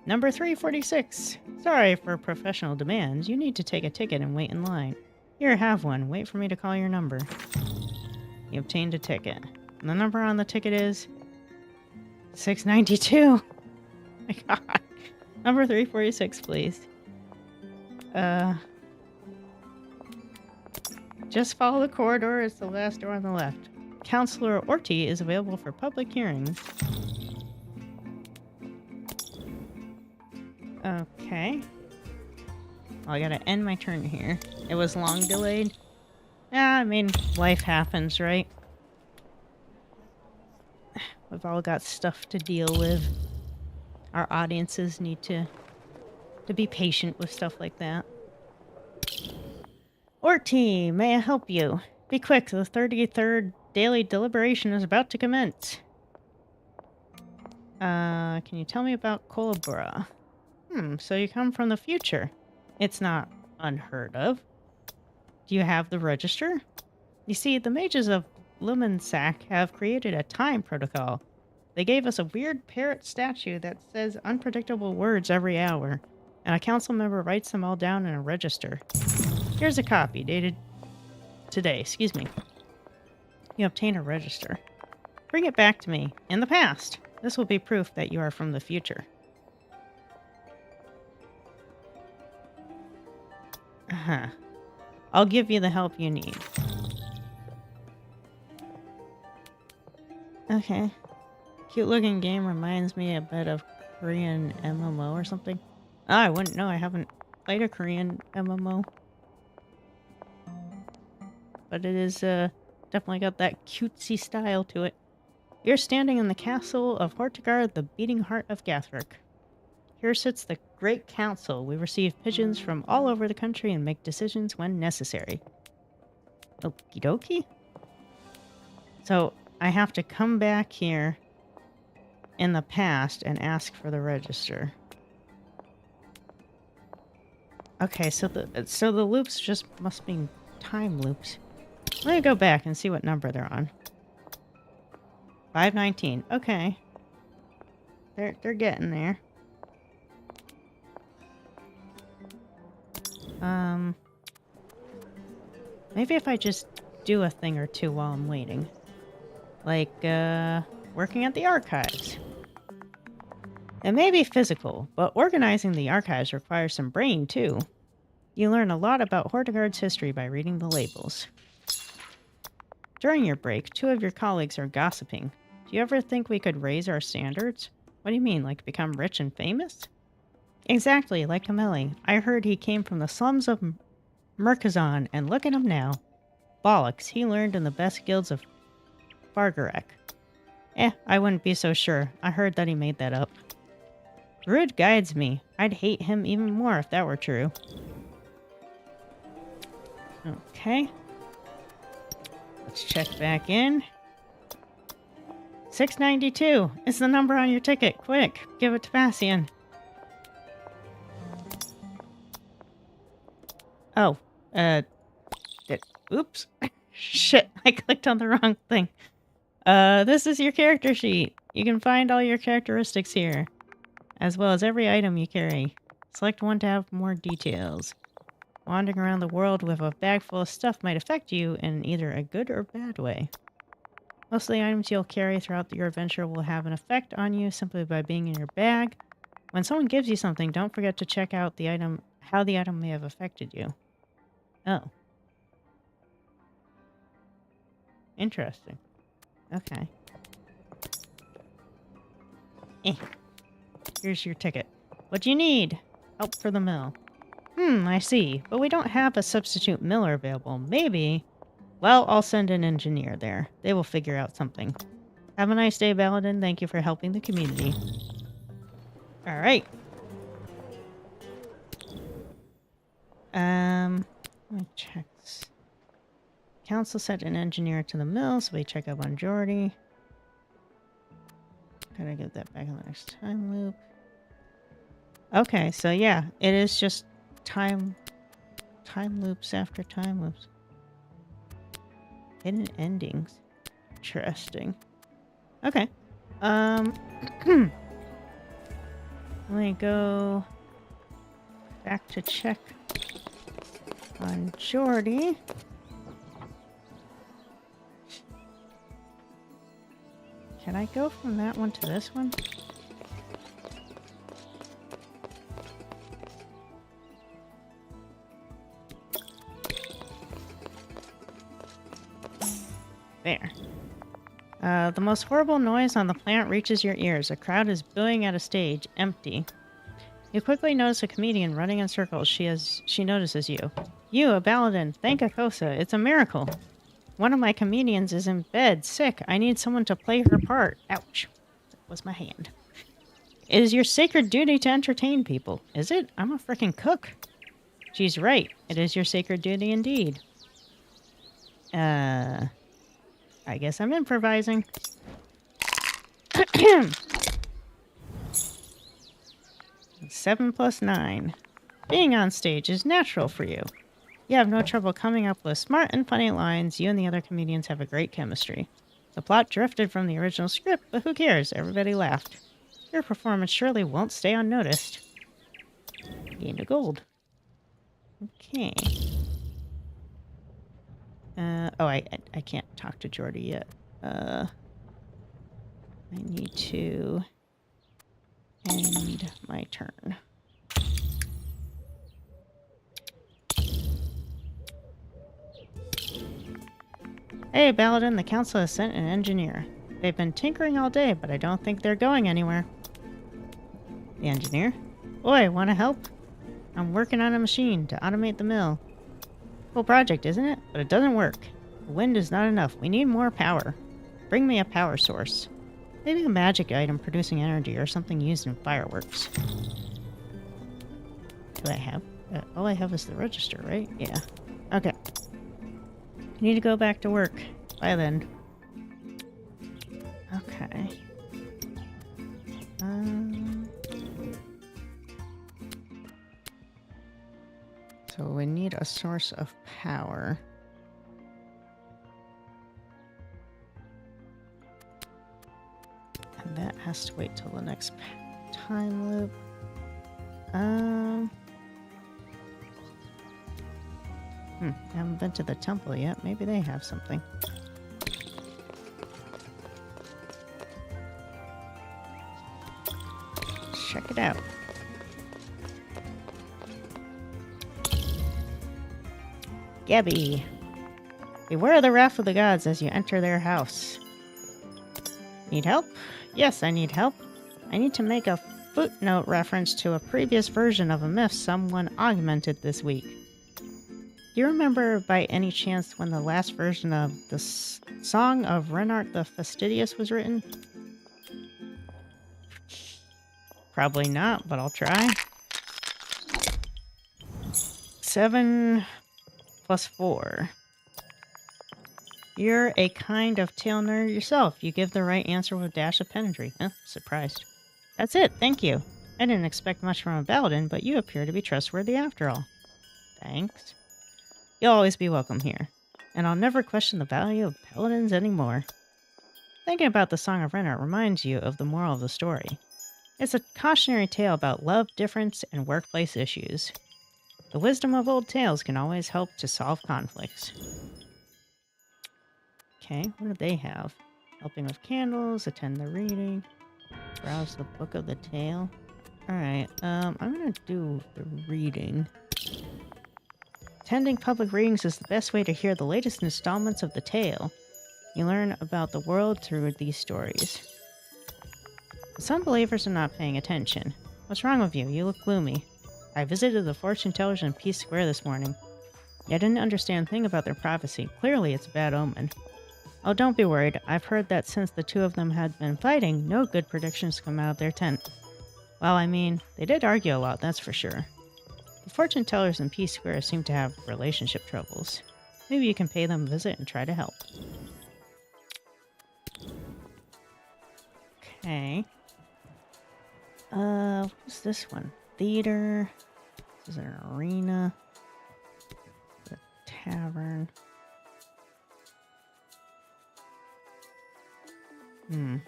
Number 346. Sorry for professional demands. You need to take a ticket and wait in line. Here, have one. Wait for me to call your number. You obtained a ticket. The number on the ticket is 692. My God. Number 346, please. Just follow the corridor. It's the last door on the left. Counselor Orti is available for public hearings. Okay. Well, I gotta end my turn here. It was long delayed. Yeah, I mean, life happens, right? We've all got stuff to deal with. Our audiences need to be patient with stuff like that. Orti, may I help you? Be quick, the 33rd daily deliberation is about to commence. Can you tell me about Colabra? So you come from the future. It's not unheard of. Do you have the register? You see, the mages of Lumensac have created a time protocol. They gave us a weird parrot statue that says unpredictable words every hour, and a council member writes them all down in a register. Here's a copy, dated today, excuse me. You obtain a register. Bring it back to me, in the past. This will be proof that you are from the future. I'll give you the help you need. Okay. Cute looking game reminds me a bit of Korean MMO or something. I wouldn't know, I haven't played a Korean MMO. but it is definitely got that cutesy style to it. You're standing in the castle of Hortigard, the beating heart of Gathric. Here sits the Great Council. We receive pigeons from all over the country and make decisions when necessary. Okie dokie. So I have to come back here in the past and ask for the register. Okay, so the loops just must be time loops. Let me go back and see what number they're on. 519. Okay. They're getting there. Maybe if I just do a thing or two while I'm waiting. Like, working at the archives. It may be physical, but organizing the archives requires some brain, too. You learn a lot about Hortigard's history by reading the labels. During your break, 2 of your colleagues are gossiping. Do you ever think we could raise our standards? What do you mean, like become rich and famous? Exactly, like Cameli. I heard he came from the slums of Murkazan, and look at him now. Bollocks, he learned in the best guilds of Fargarek. I wouldn't be so sure. I heard that he made that up. Rude guides me. I'd hate him even more if that were true. Okay. Let's check back in. 692. It's the number on your ticket. Quick, give it to Bastian. Oh, oops. Shit, I clicked on the wrong thing. This is your character sheet. You can find all your characteristics here, as well as every item you carry. Select one to have more details. Wandering around the world with a bag full of stuff might affect you in either a good or bad way. Most of the items you'll carry throughout your adventure will have an effect on you simply by being in your bag. When someone gives you something, don't forget to check out the item, how the item may have affected you. Oh. Interesting. Okay. Here's your ticket. What do you need? Help for the mill. I see. But we don't have a substitute miller available. Maybe. Well, I'll send an engineer there. They will figure out something. Have a nice day, Baladin. Thank you for helping the community. Alright. Let me check this. Council sent an engineer to the mill, so we check up on Jordy. Gotta get that back on the next time loop. Okay, so yeah, it is just time loops after time loops. Hidden endings. Interesting. Okay. Let me go back to check on Jordy. Can I go from that one to this one? There. The most horrible noise on the planet reaches your ears. A crowd is booing at a stage, empty. You quickly notice a comedian running in circles. She notices you. You, a Baladin. Thank Akosa. It's a miracle. One of my comedians is in bed, sick. I need someone to play her part. Ouch. That was my hand. It is your sacred duty to entertain people. Is it? I'm a frickin' cook. She's right. It is your sacred duty indeed. I guess I'm improvising. 7 + 9. Being on stage is natural for you. You have no trouble coming up with smart and funny lines. You and the other comedians have a great chemistry. The plot drifted from the original script, but who cares? Everybody laughed. Your performance surely won't stay unnoticed. Gained a gold. Okay. I can't talk to Jordy yet. I need to end my turn. Hey, Baladin, the council has sent an engineer. They've been tinkering all day, but I don't think they're going anywhere. The engineer? Oi, wanna help? I'm working on a machine to automate the mill. Cool project, isn't it? But it doesn't work. Wind is not enough. We need more power. Bring me a power source. Maybe a magic item producing energy or something used in fireworks. Do I have... all I have is the register, right? Yeah. Okay. Need to go back to work. Bye then. Okay. So we need a source of power. And that has to wait till the next time loop. I haven't been to the temple yet. Maybe they have something. Check it out. Gabby. Beware the wrath of the gods as you enter their house. Need help? Yes, I need help. I need to make a footnote reference to a previous version of a myth someone augmented this week. Do you remember by any chance when the last version of the Song of Renard the Fastidious was written? Probably not, but I'll try. 7 plus 4. You're a kind of tale nerd yourself. You give the right answer with a dash of pedantry. Surprised. That's it, thank you. I didn't expect much from a Baladin, but you appear to be trustworthy after all. Thanks. You'll always be welcome here, and I'll never question the value of paladins anymore. Thinking about the Song of Renard reminds you of the moral of the story. It's a cautionary tale about love, difference, and workplace issues. The wisdom of old tales can always help to solve conflicts. Okay, what do they have? Helping with candles, attend the reading, browse the book of the tale. Alright, I'm gonna do the reading. Attending public readings is the best way to hear the latest installments of the tale. You learn about the world through these stories. Some believers are not paying attention. What's wrong with you? You look gloomy. I visited the fortune tellers in Peace Square this morning. I didn't understand a thing about their prophecy. Clearly it's a bad omen. Oh, don't be worried. I've heard that since the two of them had been fighting, no good predictions come out of their tent. Well, I mean, they did argue a lot, that's for sure. The fortune tellers in Peace Square seem to have relationship troubles. Maybe you can pay them a visit and try to help. Okay. What's this one? Theater. This is an arena. A tavern. I don't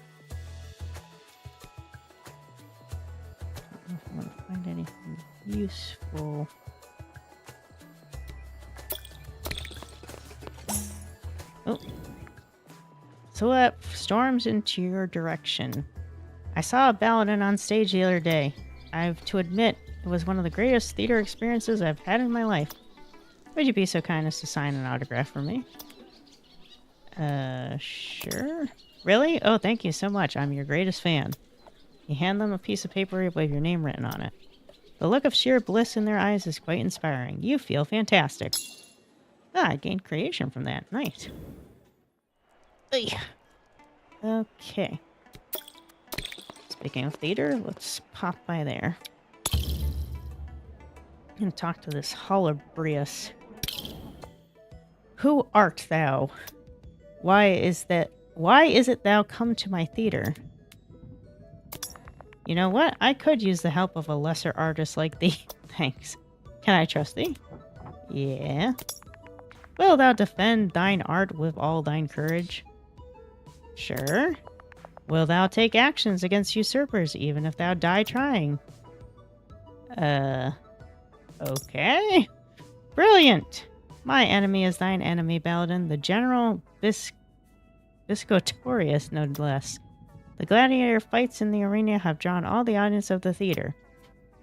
know if I want to find anything useful. Oh. Silhouette storms into your direction. I saw a Baladin on stage the other day. I have to admit, it was one of the greatest theater experiences I've had in my life. Would you be so kind as to sign an autograph for me? Sure. Really? Oh, thank you so much. I'm your greatest fan. You hand them a piece of paper with your name written on it. The look of sheer bliss in their eyes is quite inspiring. You feel fantastic. Ah, I gained creation from that. Nice. Okay. Speaking of theater, let's pop by there. And talk to this Holobrius. Who art thou? Why is it thou come to my theater? You know what? I could use the help of a lesser artist like thee. Thanks. Can I trust thee? Yeah. Will thou defend thine art with all thine courage? Sure. Will thou take actions against usurpers, even if thou die trying? Okay. Brilliant! My enemy is thine enemy, Baladin, the General Biscotorius, no less. The gladiator fights in the arena have drawn all the audience of the theater,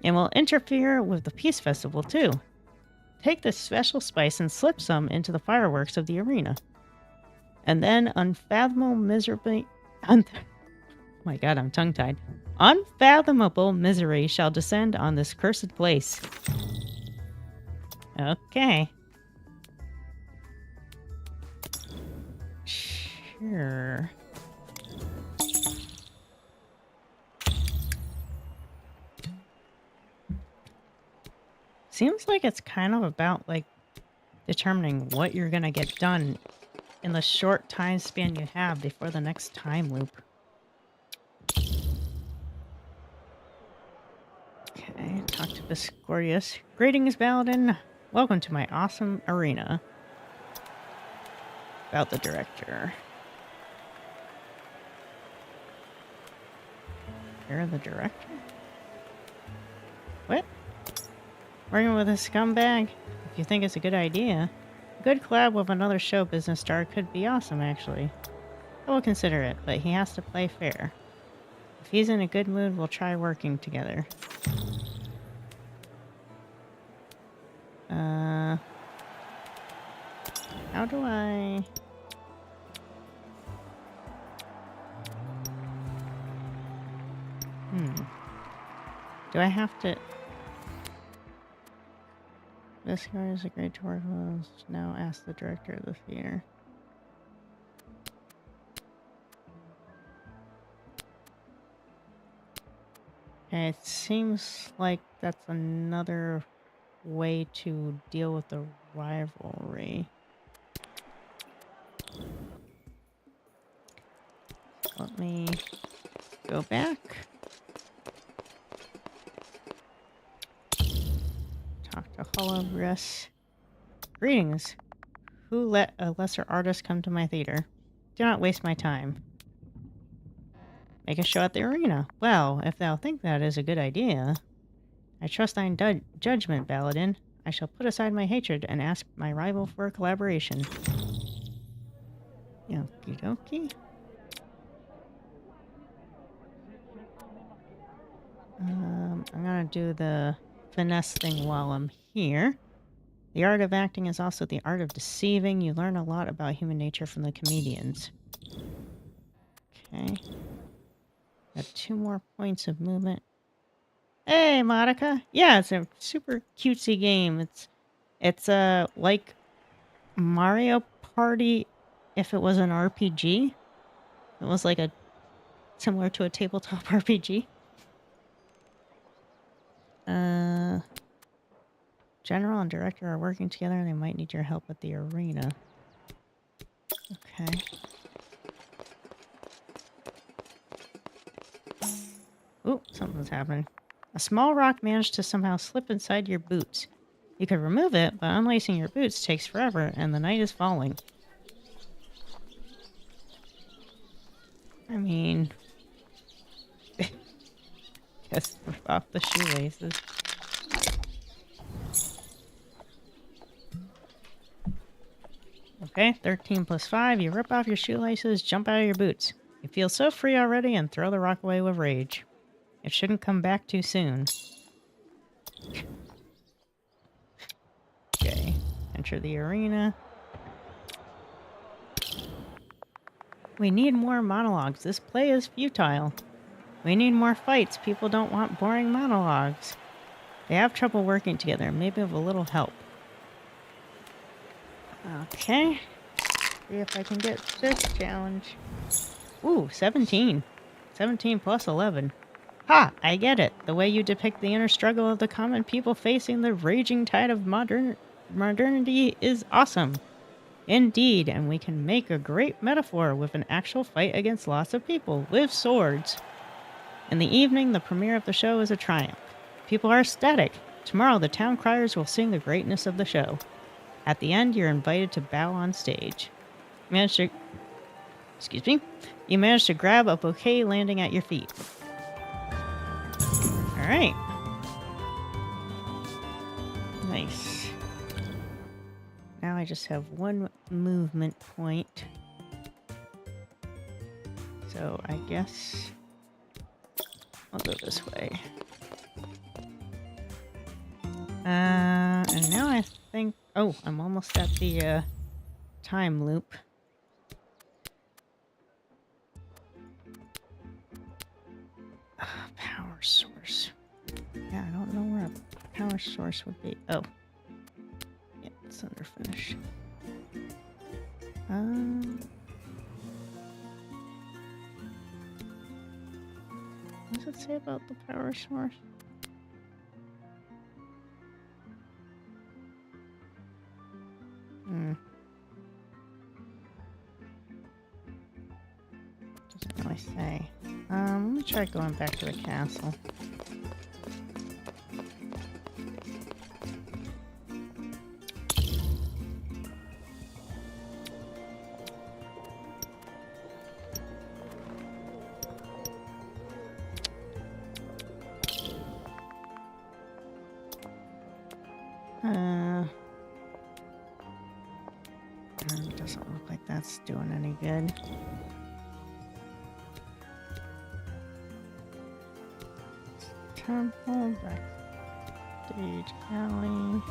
and will interfere with the peace festival, too. Take this special spice and slip some into the fireworks of the arena. And then unfathomable misery... my god, I'm tongue-tied. Unfathomable misery shall descend on this cursed place. Okay. here? Seems like it's kind of about, like, determining what you're gonna get done in the short time span you have before the next time loop. Okay, talk to Viscorius. Greetings, Baladin. Welcome to my awesome arena. About the director. You're the director? What? Working with a scumbag? If you think it's a good idea. A good collab with another show business star could be awesome, actually. I will consider it, but he has to play fair. If he's in a good mood, we'll try working together. How do I... Do I have to... This guy is a great to work with. Now ask the director of the theater. Okay, it seems like that's another way to deal with the rivalry. Let me go back. Talk to Hologress. Greetings. Who let a lesser artist come to my theater? Do not waste my time. Make a show at the arena. Well, if thou think that is a good idea. I trust thine judgment, Baladin. I shall put aside my hatred and ask my rival for a collaboration. Okie dokie. I'm gonna do the finesse thing while I'm here. The art of acting is also the art of deceiving. You learn a lot about human nature from the comedians. Okay. Got 2 more points of movement. Hey, Monica. Yeah, it's a super cutesy game. It's like Mario Party if it was an RPG. It was like a similar to a tabletop RPG. General and director are working together. They might need your help at the arena. Okay. Ooh, something's happening. A small rock managed to somehow slip inside your boots. You could remove it, but unlacing your boots takes forever, and the night is falling. I mean... guess rip off the shoelaces. Okay, 13 plus 5. You rip off your shoelaces, jump out of your boots. You feel so free already and throw the rock away with rage. It shouldn't come back too soon. Okay, enter the arena. We need more monologues. This play is futile. We need more fights. People don't want boring monologues. They have trouble working together. Maybe with a little help. Okay. See if I can get this challenge. Ooh, 17. 17 plus 11. Ha! I get it. The way you depict the inner struggle of the common people facing the raging tide of modernity is awesome. Indeed, and we can make a great metaphor with an actual fight against lots of people with swords. In the evening, the premiere of the show is a triumph. People are ecstatic. Tomorrow, the town criers will sing the greatness of the show. At the end, you're invited to bow on stage. You managed to grab a bouquet landing at your feet. Alright. Nice. Now I just have 1 movement point. So I guess I'll go this way. And now I think... Oh, I'm almost at the time loop. Power source. Yeah, I don't know where a power source would be. Oh. Yeah, it's under finish. What does it say about the power source? Doesn't really say. Let me try going back to the castle. Doesn't look like that's doing any good. Temple, backstage alley.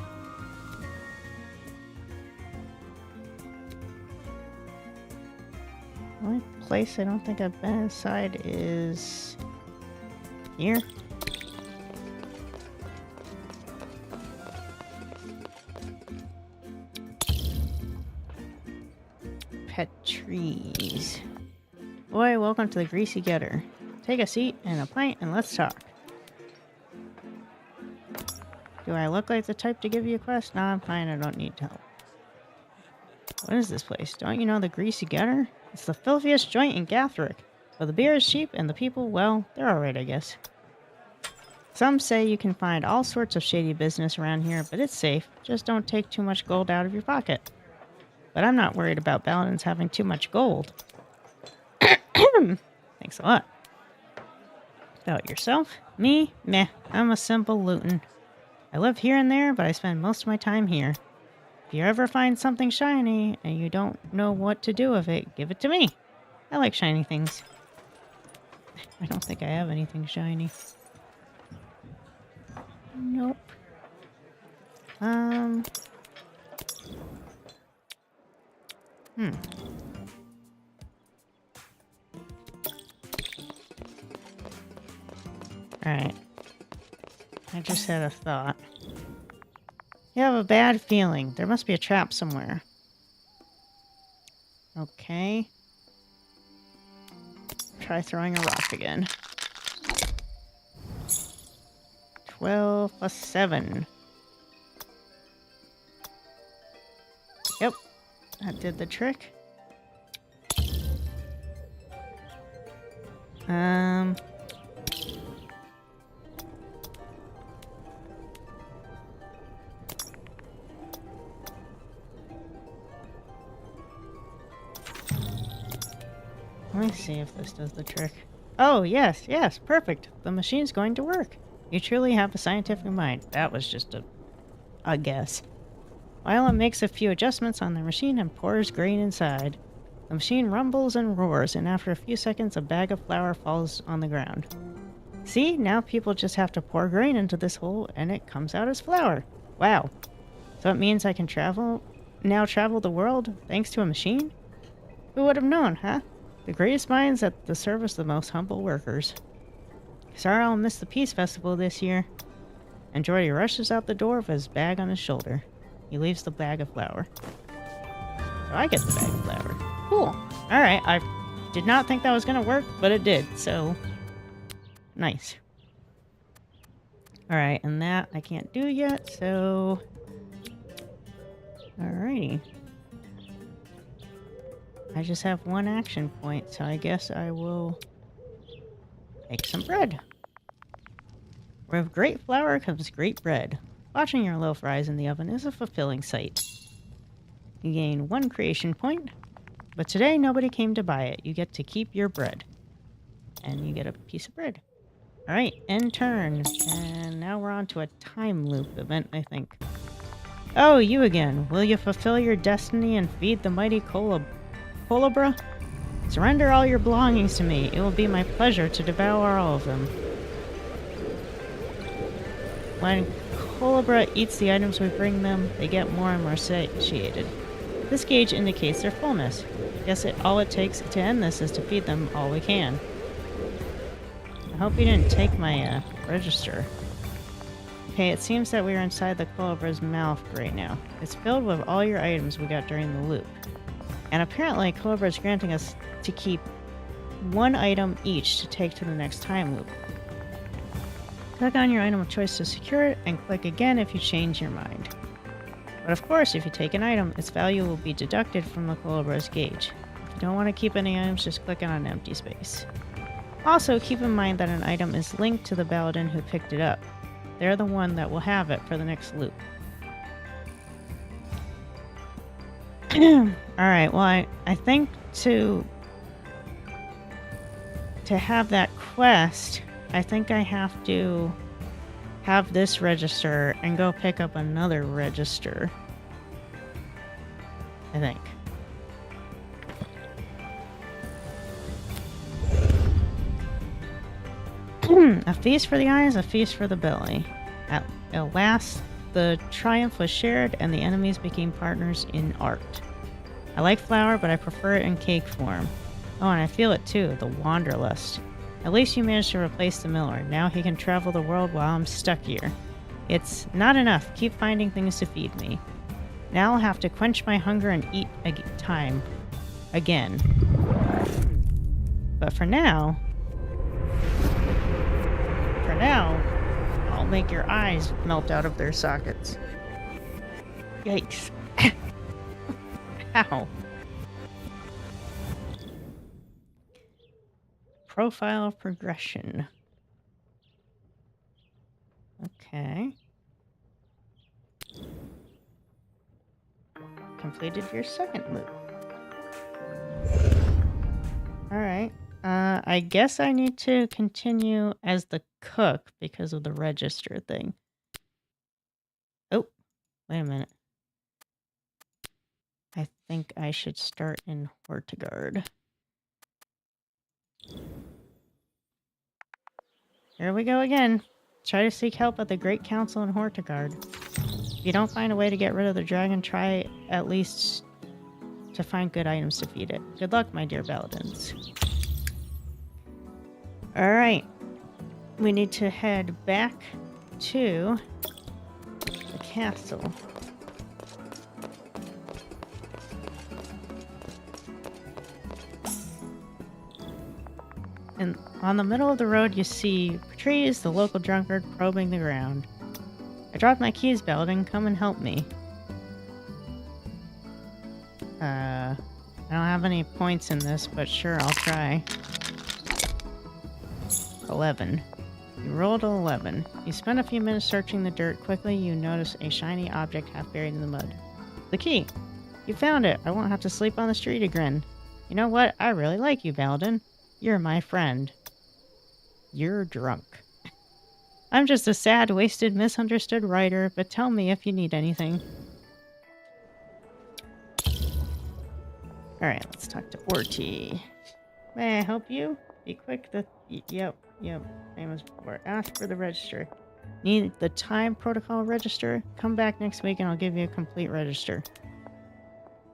The only place I don't think I've been inside is here. Pet trees. Boy, welcome to the Greasy Gutter. Take a seat and a pint and let's talk. Do I look like the type to give you a quest? Nah, I'm fine, I don't need help. What is this place? Don't you know the Greasy Gutter? It's the filthiest joint in Gathric. But the beer is cheap and the people, well, they're alright, I guess. Some say you can find all sorts of shady business around here, but it's safe. Just don't take too much gold out of your pocket. But I'm not worried about Baladins having too much gold. Thanks a lot. About yourself? Me? Meh. I'm a simple Luton. I live here and there, but I spend most of my time here. If you ever find something shiny and you don't know what to do with it, give it to me. I like shiny things. I don't think I have anything shiny. Nope. Alright. I just had a thought. You have a bad feeling. There must be a trap somewhere. Okay. Try throwing a rock again. 12 plus 7. Yep. That did the trick. Let me see if this does the trick. Oh, yes, yes, perfect. The machine's going to work. You truly have a scientific mind. That was just a guess. While it makes a few adjustments on the machine and pours grain inside. The machine rumbles and roars, and after a few seconds, a bag of flour falls on the ground. See? Now people just have to pour grain into this hole, and it comes out as flour. Wow. So it means I can travel the world thanks to a machine? Who would have known, huh? The greatest minds at the service of the most humble workers. Sorry I'll miss the Peace Festival this year. And Jordy rushes out the door with his bag on his shoulder. He leaves the bag of flour. So I get the bag of flour. Cool. Alright, I did not think that was going to work, but it did, so... Nice. Alright, and that I can't do yet, so... Alrighty. I just have one action point, so I guess I will make some bread. With great flour comes great bread. Watching your loaf rise in the oven is a fulfilling sight. You gain 1 creation point, but today nobody came to buy it. You get to keep your bread. And you get a piece of bread. Alright, end turn. And now we're on to a time loop event, I think. Oh, you again. Will you fulfill your destiny and feed the mighty Colobra? Surrender all your belongings to me. It will be my pleasure to devour all of them. When Colobra eats the items we bring them, they get more and more satiated. This gauge indicates their fullness. I guess all it takes to end this is to feed them all we can. I hope you didn't take my register. Okay, it seems that we are inside the Colobra's mouth right now. It's filled with all your items we got during the loop. And apparently, Colobra is granting us to keep one item each to take to the next time loop. Click on your item of choice to secure it, and click again if you change your mind. But of course, if you take an item, its value will be deducted from the Colabra's gauge. If you don't want to keep any items, just click on an empty space. Also, keep in mind that an item is linked to the Baladin who picked it up. They're the one that will have it for the next loop. Alright, well, I think to have that quest, I think I have to have this register and go pick up another register. I think. A feast for the eyes, a feast for the belly. At last, the triumph was shared and the enemies became partners in art. I like flour, but I prefer it in cake form. Oh, and I feel it too, the wanderlust. At least you managed to replace the miller. Now he can travel the world while I'm stuck here. It's not enough. Keep finding things to feed me. Now I'll have to quench my hunger and eat time again. But for now, I'll make your eyes melt out of their sockets. Yikes. Ow. Profile progression. Okay. Completed your second loop. Alright. I guess I need to continue as the cook because of the register thing. Oh, wait a minute. I think I should start in Hortigard. Here we go again. Try to seek help at the Great Council in Hortigard. If you don't find a way to get rid of the dragon, try at least to find good items to feed it. Good luck, my dear Baladins. Alright. We need to head back to the castle. And on the middle of the road you see Patrice, the local drunkard, probing the ground. I dropped my keys, Baladin. Come and help me. I don't have any points in this, but sure, I'll try. 11. You rolled an 11. You spent a few minutes searching the dirt. Quickly, you notice a shiny object half buried in the mud. The key! You found it! I won't have to sleep on the street again. You know what? I really like you, Baladin. You're my friend. You're drunk. I'm just a sad, wasted, misunderstood writer, but tell me if you need anything. Alright, let's talk to Orty. May I help you? Be quick. Yep. Same as before. Ask for the register. Need the time protocol register? Come back next week and I'll give you a complete register.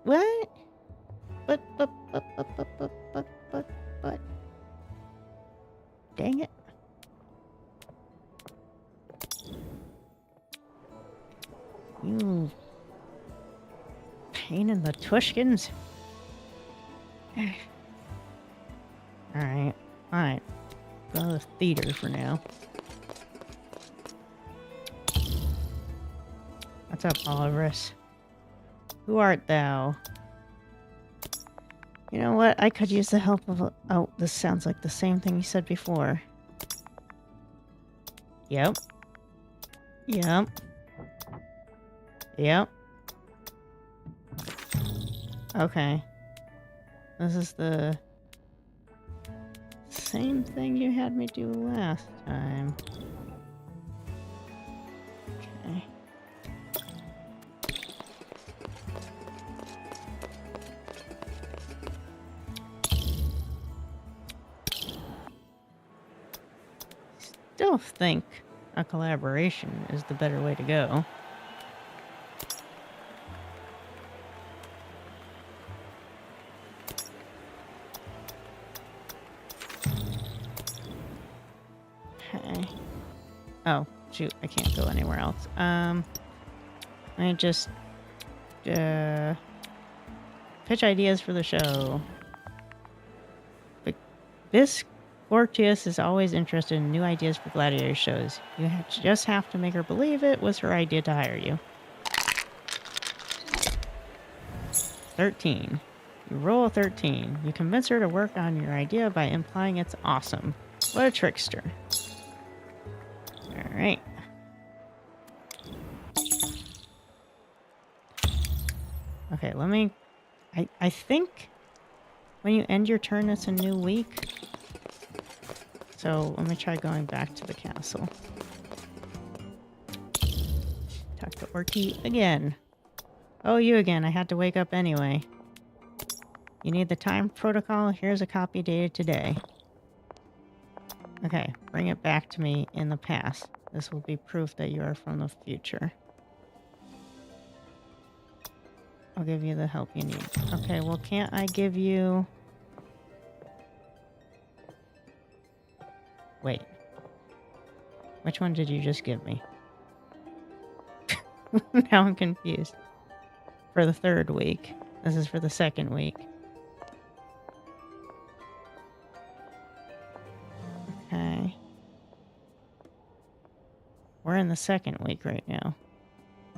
What? But. Dang it. You pain in the tushkins. Alright. Go to the theater for now. What's up, Oliverus? Who art thou? You know what? I could use the help of a... Oh, this sounds like the same thing you said before. Yep. Okay. This is the same thing you had me do last time. Okay. Still think a collaboration is the better way to go. Okay. Oh, shoot, I can't go anywhere else. I just pitch ideas for the show. Biscortius is always interested in new ideas for gladiator shows. You just have to make her believe it was her idea to hire you. 13. You roll a 13. You convince her to work on your idea by implying it's awesome. What a trickster. Alright. Okay, let me... I think when you end your turn, it's a new week. So let me try going back to the castle. Talk to Orky again. Oh, you again. I had to wake up anyway. You need the time protocol? Here's a copy dated today. Okay, bring it back to me in the past. This will be proof that you are from the future. I'll give you the help you need. Okay, well, can't I give you... Wait. Which one did you just give me? Now I'm confused. For the 3rd week. This is for the 2nd week. Okay. We're in the 2nd week right now.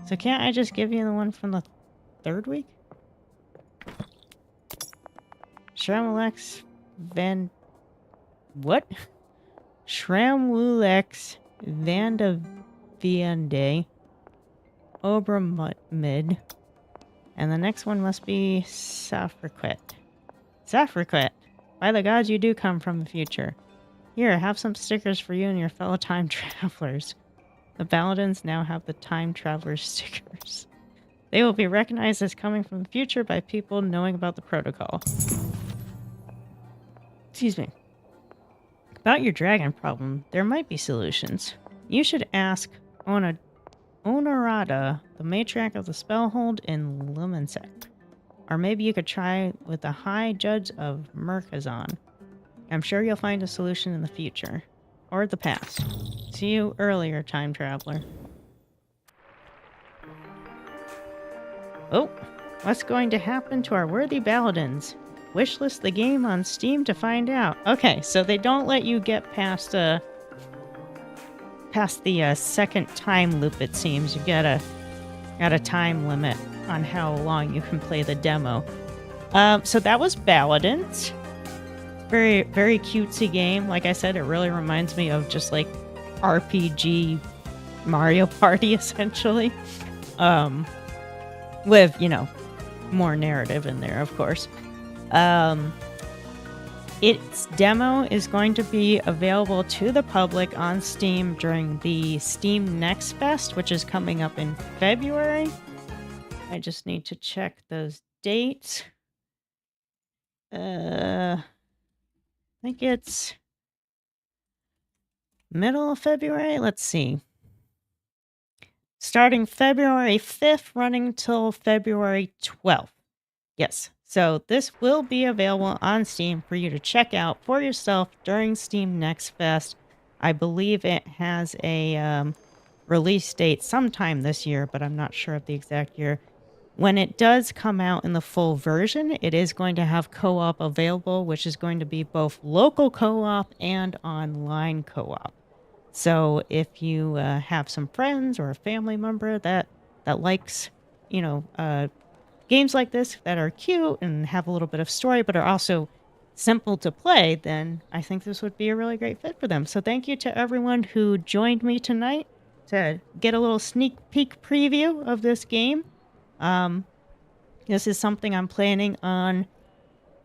So can't I just give you the one from the 3rd week? Shramulex Van... What? Shramulex Vandaviande Obramid. And the next one must be Safriquet. Safriquet! By the gods, you do come from the future. Here, have some stickers for you and your fellow time travelers. The Baladins now have the time traveler stickers. They will be recognized as coming from the future by people knowing about the protocol. Excuse me. About your dragon problem, there might be solutions. You should ask Onorada, the matriarch of the Spellhold in Lumensec. Or maybe you could try with the High Judge of Merkazon. I'm sure you'll find a solution in the future. Or the past. See you earlier, time traveler. Oh, what's going to happen to our worthy Baladins? Wishlist the game on Steam to find out. Okay, so they don't let you get past the second time loop, it seems. You've got a time limit on how long you can play the demo. So that was Baladins. Very, very cutesy game. Like I said, it really reminds me of just like RPG Mario Party, essentially. With, you know, more narrative in there, of course. Its demo is going to be available to the public on Steam during the Steam Next Fest, which is coming up in February. I just need to check those dates. I think it's middle of February. Let's see. Starting February 5th, running till February 12th. Yes. So this will be available on Steam for you to check out for yourself during Steam Next Fest. I believe it has a release date sometime this year, but I'm not sure of the exact year. When it does come out in the full version, it is going to have co-op available, which is going to be both local co-op and online co-op. So if you have some friends or a family member that likes, you know, games like this that are cute and have a little bit of story, but are also simple to play, then I think this would be a really great fit for them. So thank you to everyone who joined me tonight to get a little sneak peek preview of this game. This is something I'm planning on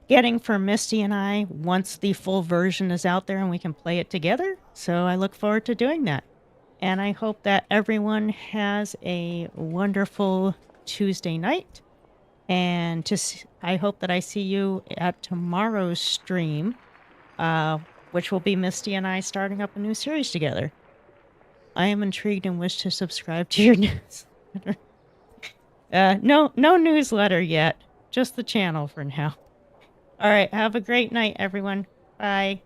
getting for Misty and I once the full version is out there and we can play it together. So I look forward to doing that. And I hope that everyone has a wonderful Tuesday night. And I hope that I see you at tomorrow's stream, which will be Misty and I starting up a new series together. I am intrigued and wish to subscribe to your newsletter. No newsletter yet. Just the channel for now. All right, have a great night, everyone. Bye.